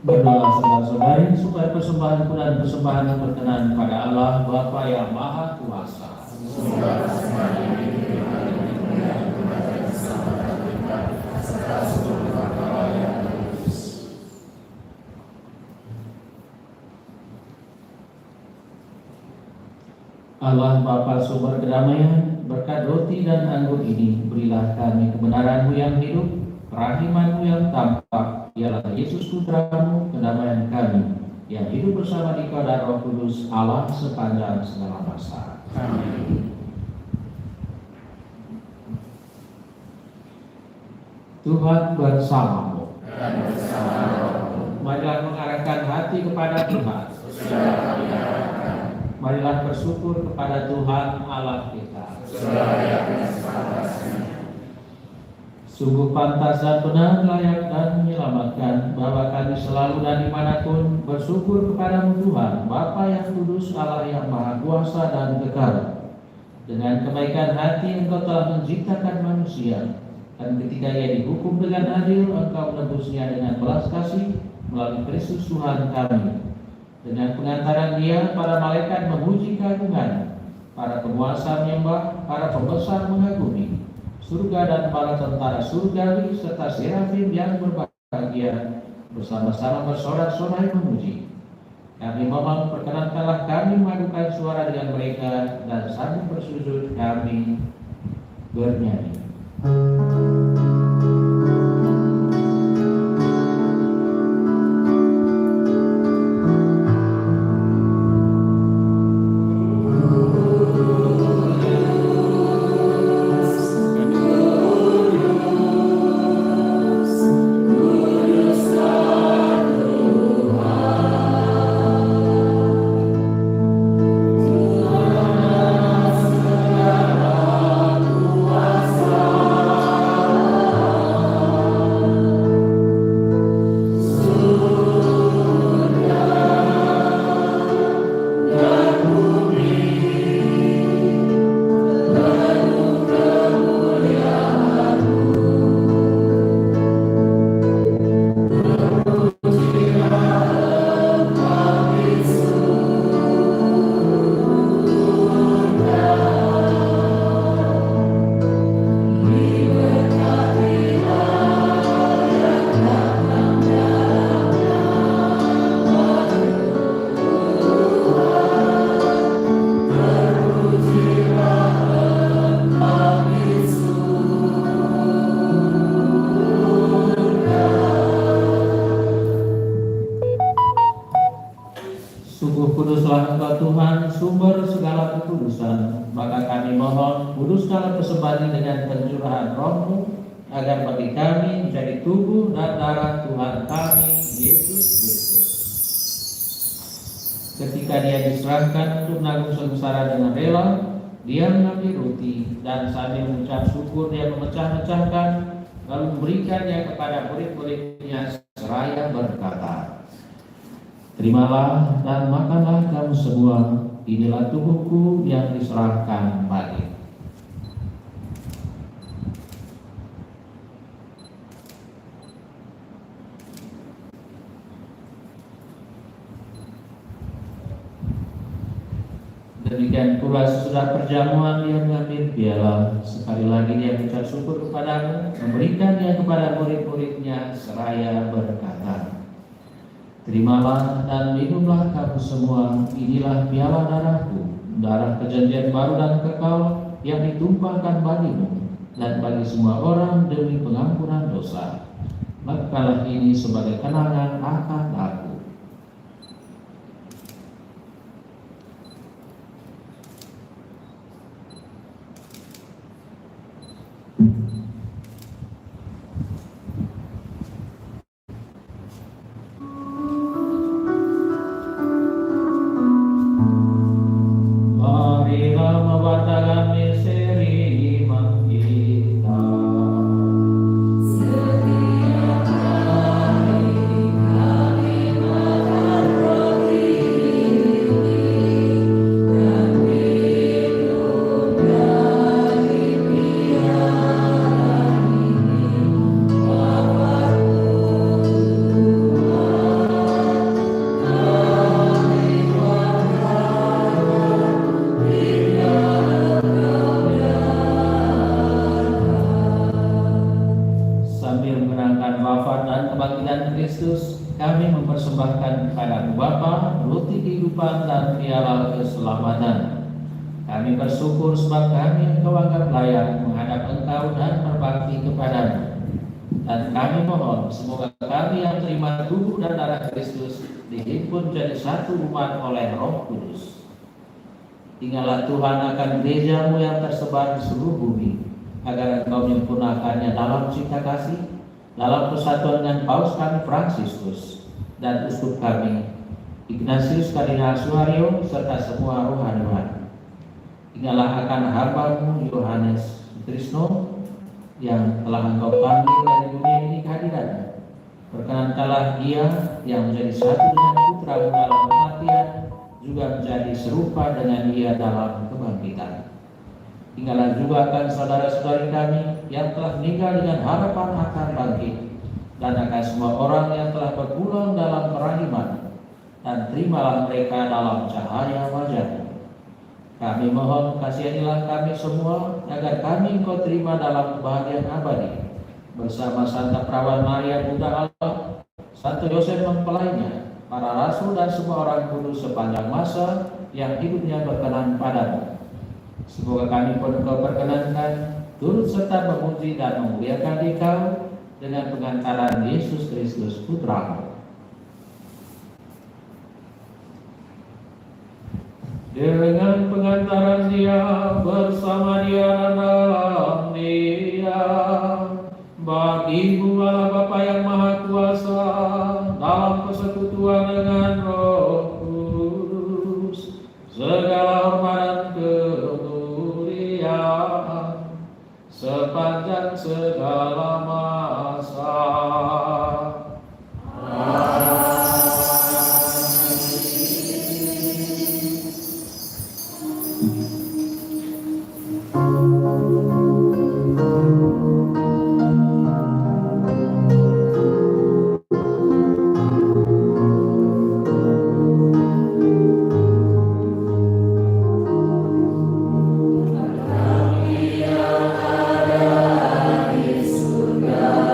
Berdoa saudara-saudari supaya persembahan dan persembahan yang berkenan pada Allah Bapa yang Maha Kuasa. Allah Bapa sumber kedamaian, berkat roti dan anggur ini, berilah kami kebenaran-Mu yang hidup, kerahiman-Mu yang tampak, ialah Yesus Putra-Mu, kedamaian kami, yang hidup bersama di Kau dan Roh Kudus, Allah sepanjang segala masa. Amin. Tuhan bersamamu. Marilah mengarahkan hati kepada Tuhan. Marilah bersyukur kepada Tuhan Allah kita. Sungguh pantas dan benar, layak dan menyelamatkan bahwa kami selalu dan dimanapun bersyukur kepadamu Tuhan, Bapa yang kudus, Allah yang maha kuasa dan kekal. Dengan kebaikan hati Engkau telah menciptakan manusia, dan ketika ia dihukum dengan adil, Engkau menebusnya dengan belas kasih melalui Kristus Tuhan kami. Dengan pengantaran Dia, para malaikat memuji keagungan, para penguasa menyembah, para pembesar mengagumi, surga dan para tentara surgawi serta serafim yang berbahagia bersama-sama bersorak-sorai memuji. Kami mohon perkenankanlah kami memadukan suara dengan mereka, dan sambil bersujud kami bernyanyi. Kuduskanlah persembahan dengan pencurahan Roh-Mu, agar bagi kami menjadi tubuh dan darah Tuhan kami Yesus Kristus. Ketika Dia diserahkan untuk menanggung sengsara dengan rela, Dia mengambil roti dan sambil mengucap syukur Dia memecah-mecahkan, lalu memberikannya kepada murid-muridnya seraya berkata, "Terimalah dan makanlah kamu semua, inilah tubuhku yang diserahkan bagimu." Demikian pula sesudah perjamuan dia mengambil piala, sekali lagi dia mengucap syukur kepadamu, memberikannya kepada murid-muridnya seraya berkata, "Terimalah dan minumlah kamu semua, inilah piala darahku, darah perjanjian baru dan kekal yang ditumpahkan bagimu dan bagi semua orang demi pengampunan dosa. Lakukanlah ini sebagai kenangan akan aku." Marilah membatalkan misteri iman kita. Sambil mengenangkan wafat dan kebangkitan Kristus, kami mempersembahkan kepadamu Bapa roti kehidupan dan piala keselamatan. Kami bersyukur sebab kami Engkau anggap layak menghadap Engkau dan berbakti kepadamu. Dan kami mohon semoga kami yang terima tubuh dan darah Kristus dihimpun jadi satu umat oleh Roh Kudus. Tinggallah Tuhan akan gereja-Mu yang tersebar di seluruh bumi, agar Engkau menyempurnakannya dalam cinta kasih, dalam persatuan dengan Paus kami Fransiskus dan uskup kami Ignatius Kardinal Suharyo serta semua rohaniwan. Tinggallah akan hamba-Mu Yohanes Trisno yang telah Engkau panggil dari dunia ini kehadirannya. Perkenankanlah dia yang menjadi satu dengan Putra-Mu dalam kematian, juga menjadi serupa dengan dia dalam kebangkitan. Tinggallah juga akan saudara-saudari kami yang telah meninggal dengan harapan akan bangkit, dan akan semua orang yang telah berpulang dalam kerahiman, dan terimalah mereka dalam cahaya wajah-Mu. Kami mohon kasihanilah kami semua, agar kami Engkau terima dalam kebahagiaan abadi, bersama Santa Perawan Maria Bunda Allah, Santo Yosef mempelainya, para rasul dan semua orang kudus sepanjang masa yang hidupnya berkenan padamu. Semoga kami pun Engkau perkenankan turut serta memuji dan memuliakan Engkau dengan pengantaran Yesus Kristus Putra-Mu. Dengan pengantaran Dia, bersama Dia dan dalam Dia, bagi-Mu Allah Bapa yang Maha Kuasa, dalam persekutuan dengan Roh Kudus, segala hormat dan kemuliaan sepanjang segala masa. Surga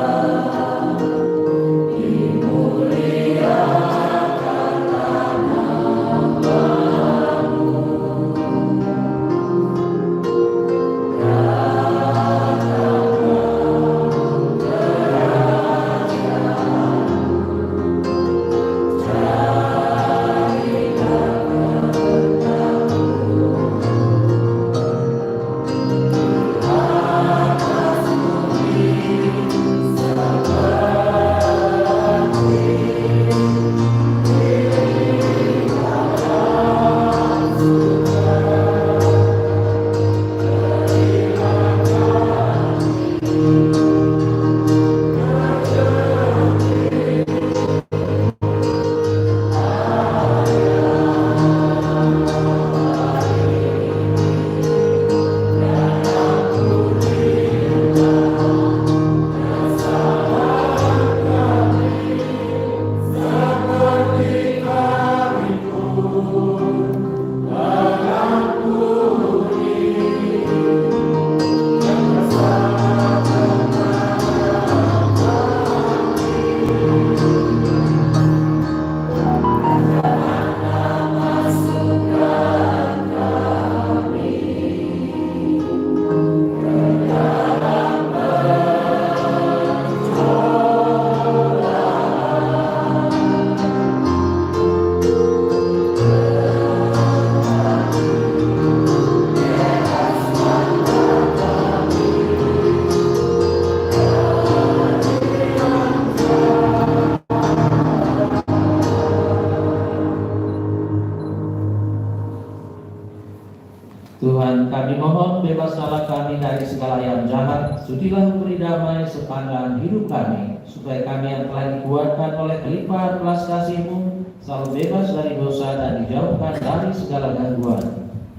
kami mohon bebaskanlah kami dari segala yang jahat, sudilah beri damai sepanjang hidup kami, supaya kami yang telah dikuatkan oleh kelimpahan belas kasih-Mu selalu bebas dari dosa dan dijauhkan dari segala gangguan,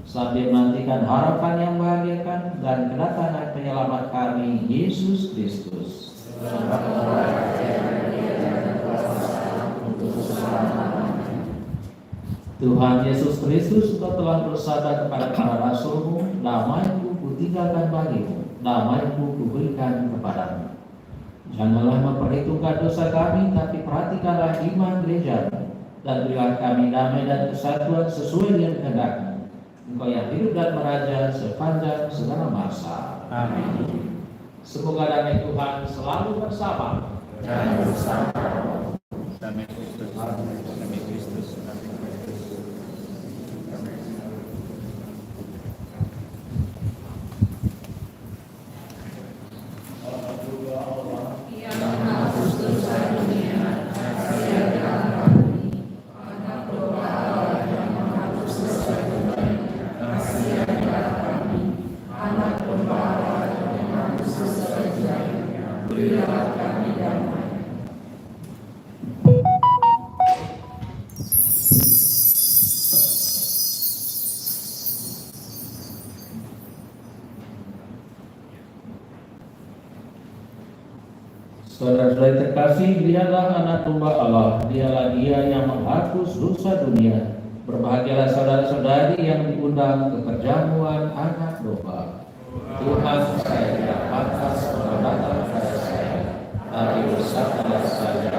sambil menantikan harapan yang membahagiakan dan kedatangan penyelamat kami, Yesus Kristus. Tuhan Yesus Kristus, Engkau telah bersabda kepada para rasul-Mu, damai-Ku kutinggalkan bagimu, damai-Ku kuberikan kepadamu. Janganlah memperhitungkan dosa kami, tapi perhatikanlah iman gereja-Mu, dan berilah kami damai dan kesatuan sesuai dengan kehendak-Mu. Engkau yang hidup dan meraja sepanjang segala masa. Amin. Semoga damai Tuhan selalu bersama. Dan bersama. Damai Kristus. Damai Kristus. Saudara-saudara terkasih, lihatlah anak domba Allah, dialah Dia yang menghapus dosa dunia. Berbahagialah saudara-saudari yang diundang ke perjamuan anak domba. Tuhan, saya tidak pantas untuk datang kepada saya, tapi bersabdalah saja.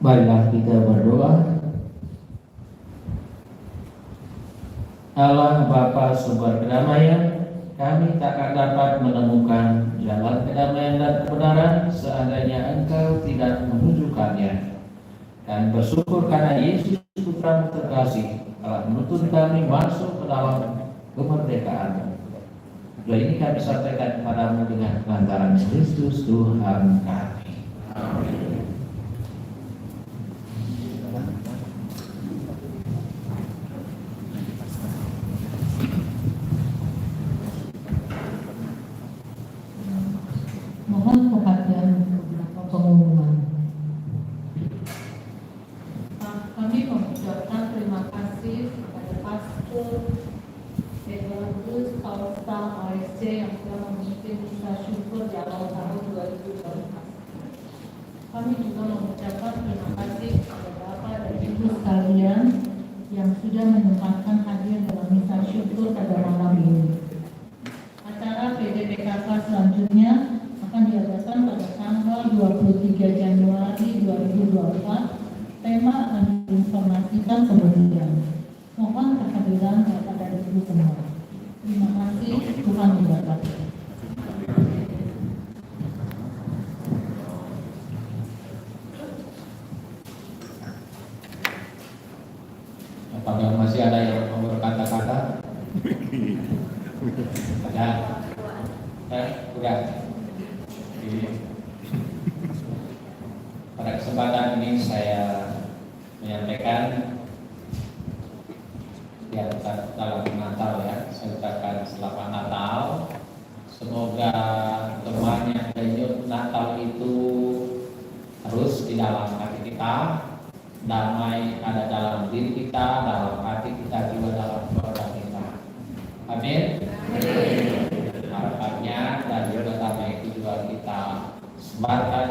Marilah kita berdoa. Allah Bapa sumber kedamaian, kami takkan dapat menemukan jalan kedamaian dan kebenaran seandainya Engkau tidak menunjukkannya. Dan bersyukur karena Yesus Putra terkasih telah menuntun kami masuk ke dalam kemerdekaan. Doa ini kami sampaikan kepadamu dengan pengantaran Kristus Tuhan kami. Amin. Mohon perhatian beberapa pengumuman. Kami mengucapkan terima kasih kepada Pastor Edwardus Kausta ASC yang telah memimpin misa syukur di awal tahun 2012. Kami juga mengucapkan terima kasih kepada Bapak dan Ibu sekalian yang sudah menyempatkan hadir dalam misa syukur pada malam ini. Acara PDPKK selanjutnya akan diadakan pada tanggal 23 Januari 2024. Tema akan diinformasikan kemudian. Mohon kehadiran Bapak dan Ibu semua. Terima kasih, Tuhan memberkati. Apakah masih ada yang mau berkata-kata? Ada? Udah. Pada kesempatan ini saya menyampaikan dalam Natal ya, saya ucapkan selamat Natal. Semoga teman yang menyambut Natal itu terus di dalam hati kita, damai ada dalam diri kita, dalam hati kita juga dalam keluarga kita. Amin. Harapannya dan juga damai itu juga kita sebarkan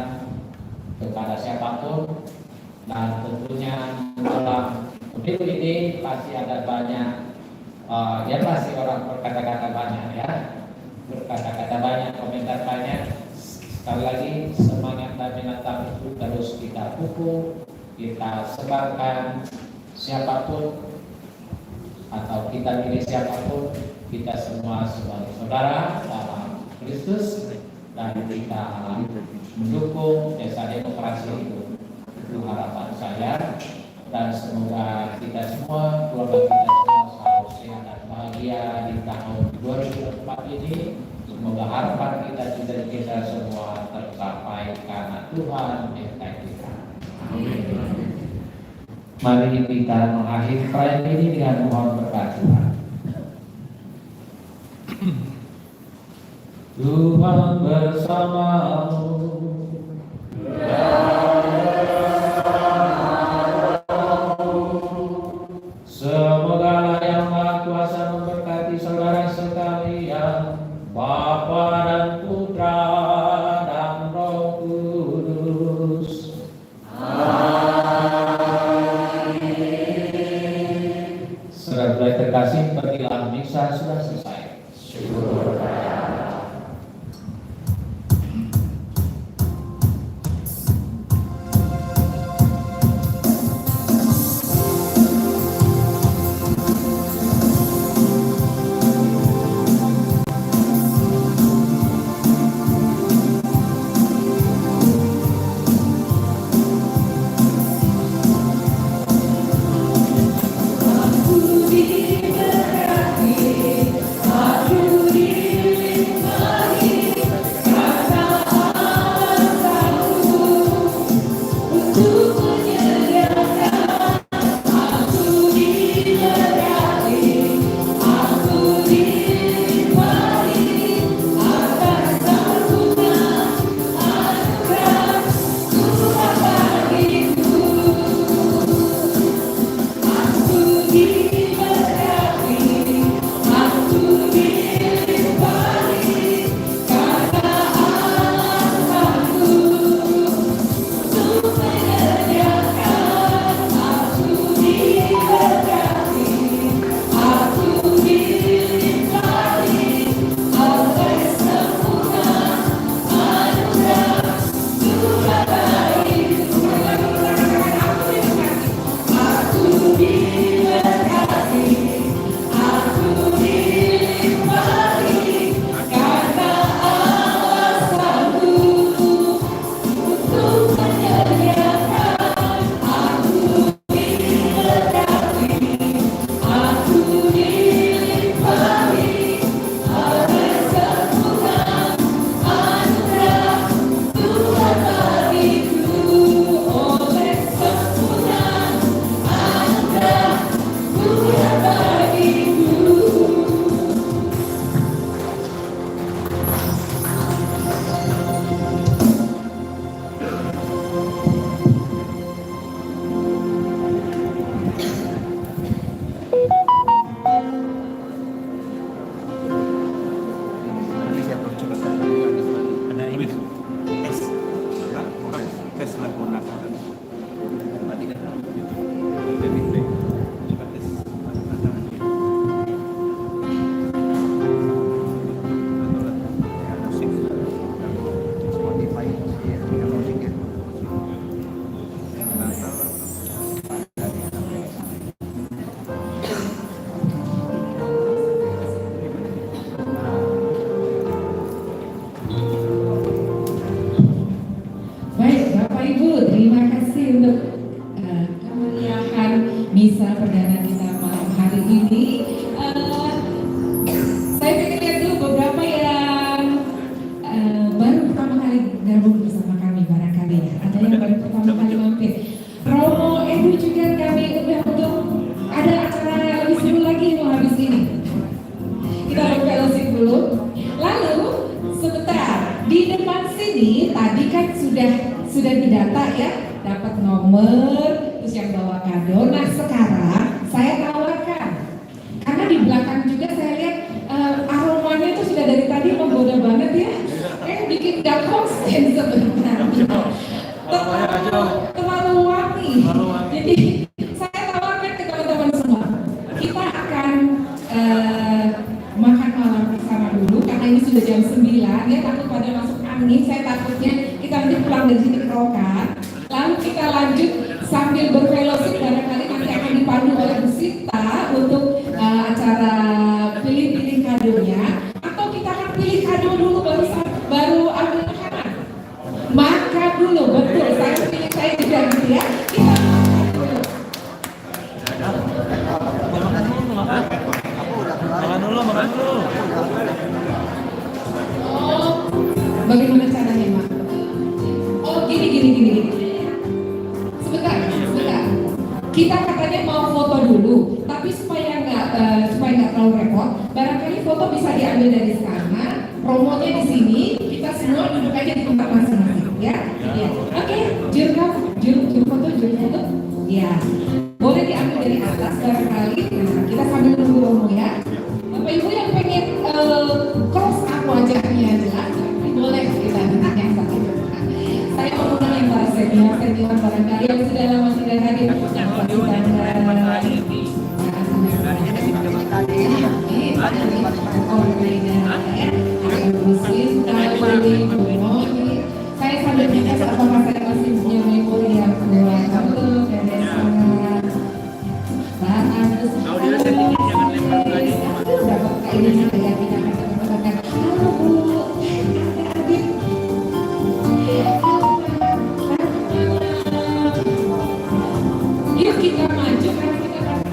kepada siapapun, dan tentunya dalam pemilu ini pasti ada banyak pasti orang berkata-kata banyak ya, berkata-kata banyak, komentar banyak. Sekali lagi semangat damai Natal itu terus kita pupuk, kita sebarkan, siapapun atau kita pilih siapapun, kita semua sebagai saudara dalam Kristus dan kita mendukung desa demokrasi itu. Itu harapan saya, dan semoga kita semua, keluarga kita semua selalu sehat dan bahagia di tahun 2024 ini. Semoga harapan kita semua tercapai karena Tuhan menyertai kita. Mari kita mengakhiri perayaan ini dengan mohon berkat Tuhan. Tuhan bersamamu. Semoga yang Maha Kuasa memberkati saudara sekalian, Bapa dan Putra dan Roh Kudus. Amin. Saudara terkasih, pergilah, misa sudah selesai. Syukur. Aku diberkati, aku perdana kita malam hari ini. Saya pengen lihat dulu beberapa yang baru pertama kali gabung bersama kami barangkali ya. Ada yang baru pertama kali mampir. Romo Edu juga kami udah untuk ada acara lebih seru lagi mau habis ini. Kita berfellowship dulu. Lalu sebentar di depan sini tadi kan sudah didata ya, dapat nomor, terus yang bawa kado. Nah sekarang saya tawarkan, karena di belakang juga saya lihat aromanya itu sudah dari tadi menggoda banget ya, bikin gak konsen sebenarnya. Terlalu wangi. Jadi saya tawarkan ke teman-teman semua, kita akan makan malam bersama dulu karena ini sudah jam 9 ya, takut pada masuk angin. Saya takutnya kita nanti pulang dari sini kerokan. Lalu kita lanjut sambil berfellowship, barangkali nanti akan dipandu oleh Bu Sita untuk acara pilih-pilih kadonya, atau kita akan pilih kado dulu baru ambil makanan. Makan dulu, betul. Saya juga gitu ya. Kita makan dulu. Makan dulu. Oh, bagaimana caranya, Mak? Oh, gini. Sebentar. Kita katanya mau foto dulu, tapi supaya nggak terlalu repot, barangkali foto bisa diambil dari sana, promonya di sini, kita semua duduk aja di tempat masing-masing, ya. Oke, juru foto. Ya, boleh diambil dari atas barangkali. Nah, kita sambil nunggu Romo ya. Bapak Ibu yang pengen cross up wajahnya jelas, boleh kita dengar yang satu. Saya mau undang yang para senior barangkali yang sudah lama tidak hadir. Saya sambil ngecek apakah saya masih punya memori yang kuat. Halo, ini juga ya, kita akan ketemu. Halo Bu, adik. Yuk kita maju karena kita akan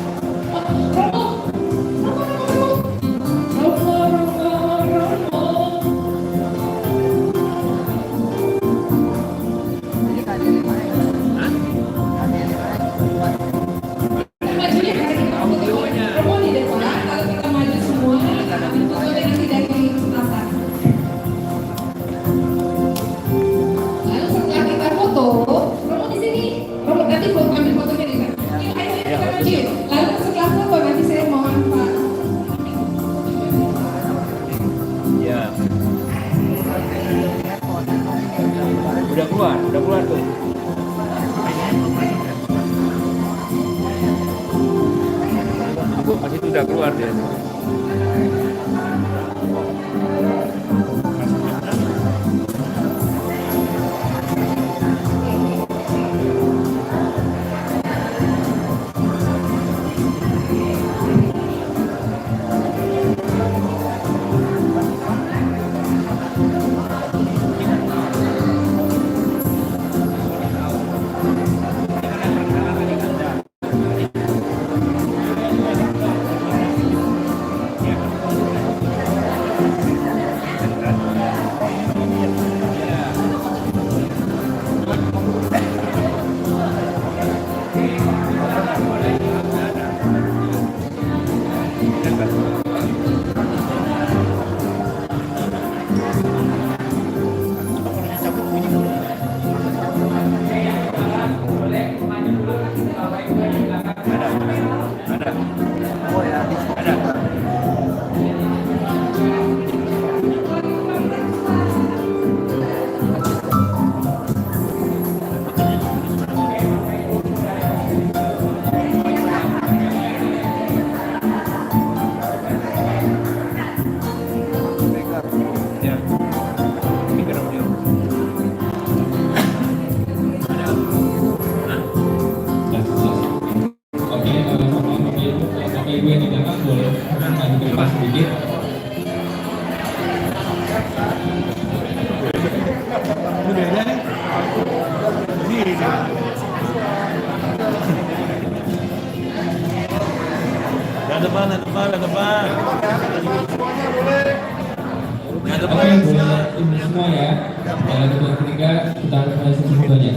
Romo. Ini kadir lima. Majunya karena kita foto Romo di depan, kalau kita maju semua, foto nanti dari atas. Lalu setelah kita foto, Romo di sini. Romo nanti ambil fotonya di sana. Ayo kita maju. Lalu setelah foto nanti saya mohon Pak. Ya. Udah keluar tuh. Pasti udah keluar deh. Oh ya, Ibu yang di belakang boleh kami lepas sedikit. depan. Oke, boleh ini semua ya. Yang kedua ketiga kita mulai semuanya.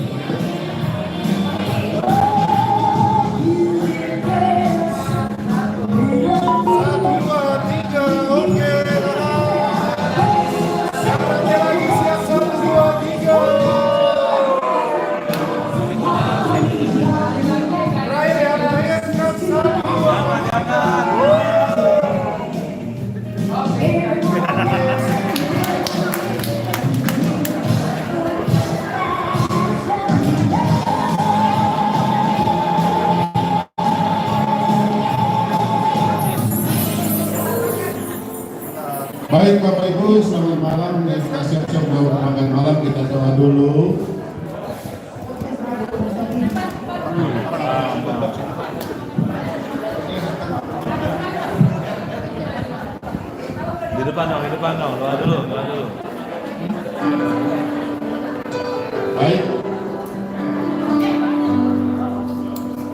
Baik Bapak Ibu, selamat malam dan kita siap-siap makan malam, kita doa dulu. Di depan dong, doa dulu. Baik.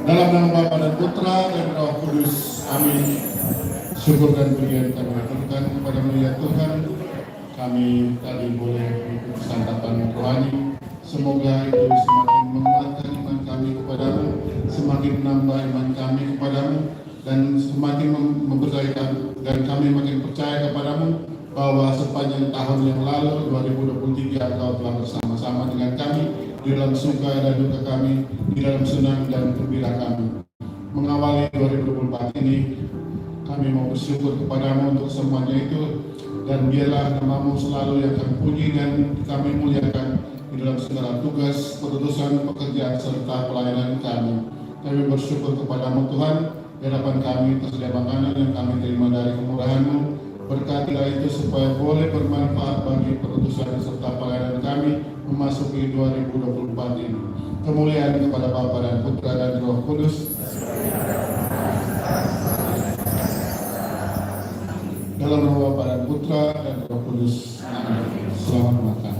Dalam nama Bapa dan Putra dan Roh Kudus, amin. Syukur dan pujian kami aturkan kepada mulia Tuhan. Kami tadi boleh mengikuti santapan rohani. Semoga itu semakin menguatkan iman kami kepadamu, semakin menambah iman kami kepadamu, dan semakin mempercayakan, dan kami makin percaya kepadamu bahwa sepanjang tahun yang lalu 2023 Engkau telah bersama-sama dengan kami di dalam suka dan duka kami, di dalam senang dan gembira kami. Mengawali 2024 ini, kami mau bersyukur kepadamu untuk semuanya itu, dan biarlah namamu selalu yang kami puji dan kami muliakan di dalam segala tugas, keputusan, pekerjaan, serta pelayanan kami. Kami bersyukur kepadamu Tuhan, di hadapan kami tersedia makanan yang kami terima dari kemurahan-Mu. Berkatilah itu supaya boleh bermanfaat bagi keputusan serta pelayanan kami memasuki 2024 ini. Kemuliaan kepada Bapa dan Putra dan Roh Kudus. Dalam nama Bapa dan Putra dan Roh Kudus. Amin. Selamat makan.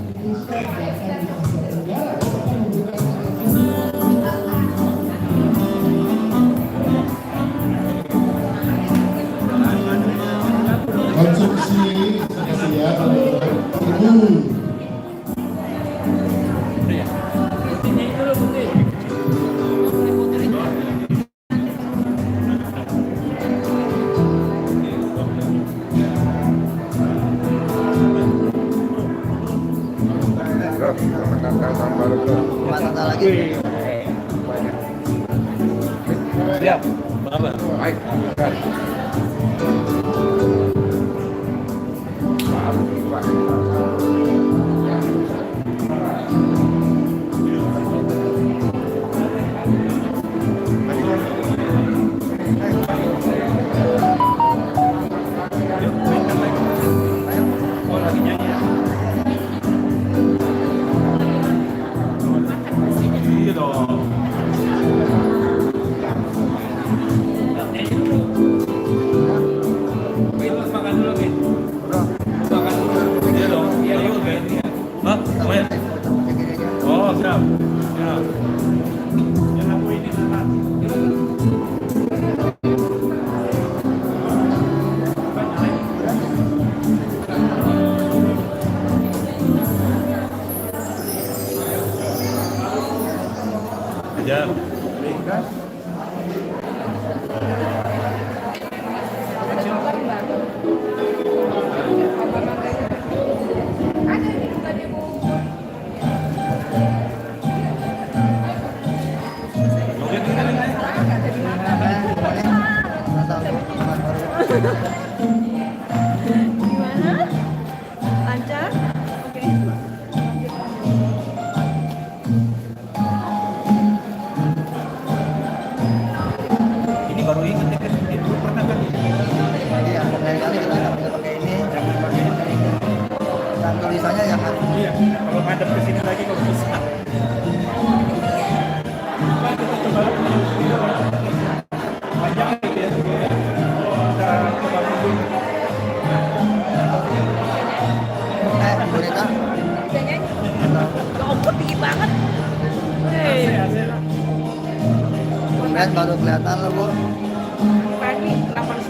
Konsumsi ya, Mana lagi? Siap. Bapak. Baik. Gimana? Lancar? Oke. Ini baru ingat itu pernah kan? Iya, kali kita nggak bisa pakai ini, jangan pakai ini. Dan tulisannya yang harus. Iya, kalau ngadep ke sini lagi kok bisa. Panjang gitu ya. Bu Rita. Kompor tinggi banget. Kemudian baru kelihatan loh Bu. Pagi 8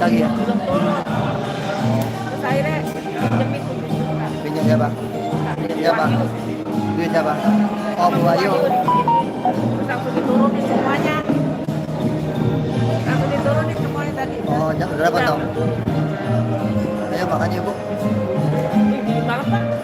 lagi ya? belum turun. Terus akhirnya pinjemin 7 juta. Pinjam siapa? Siapa? Duit siapa? Oh, Bu Ayu. Terus langsung diturunin semuanya. Langsung diturunin semuanya tadi. Oh, berapa dong? Ayo makan ya, Bu. Tinggi banget, Pak.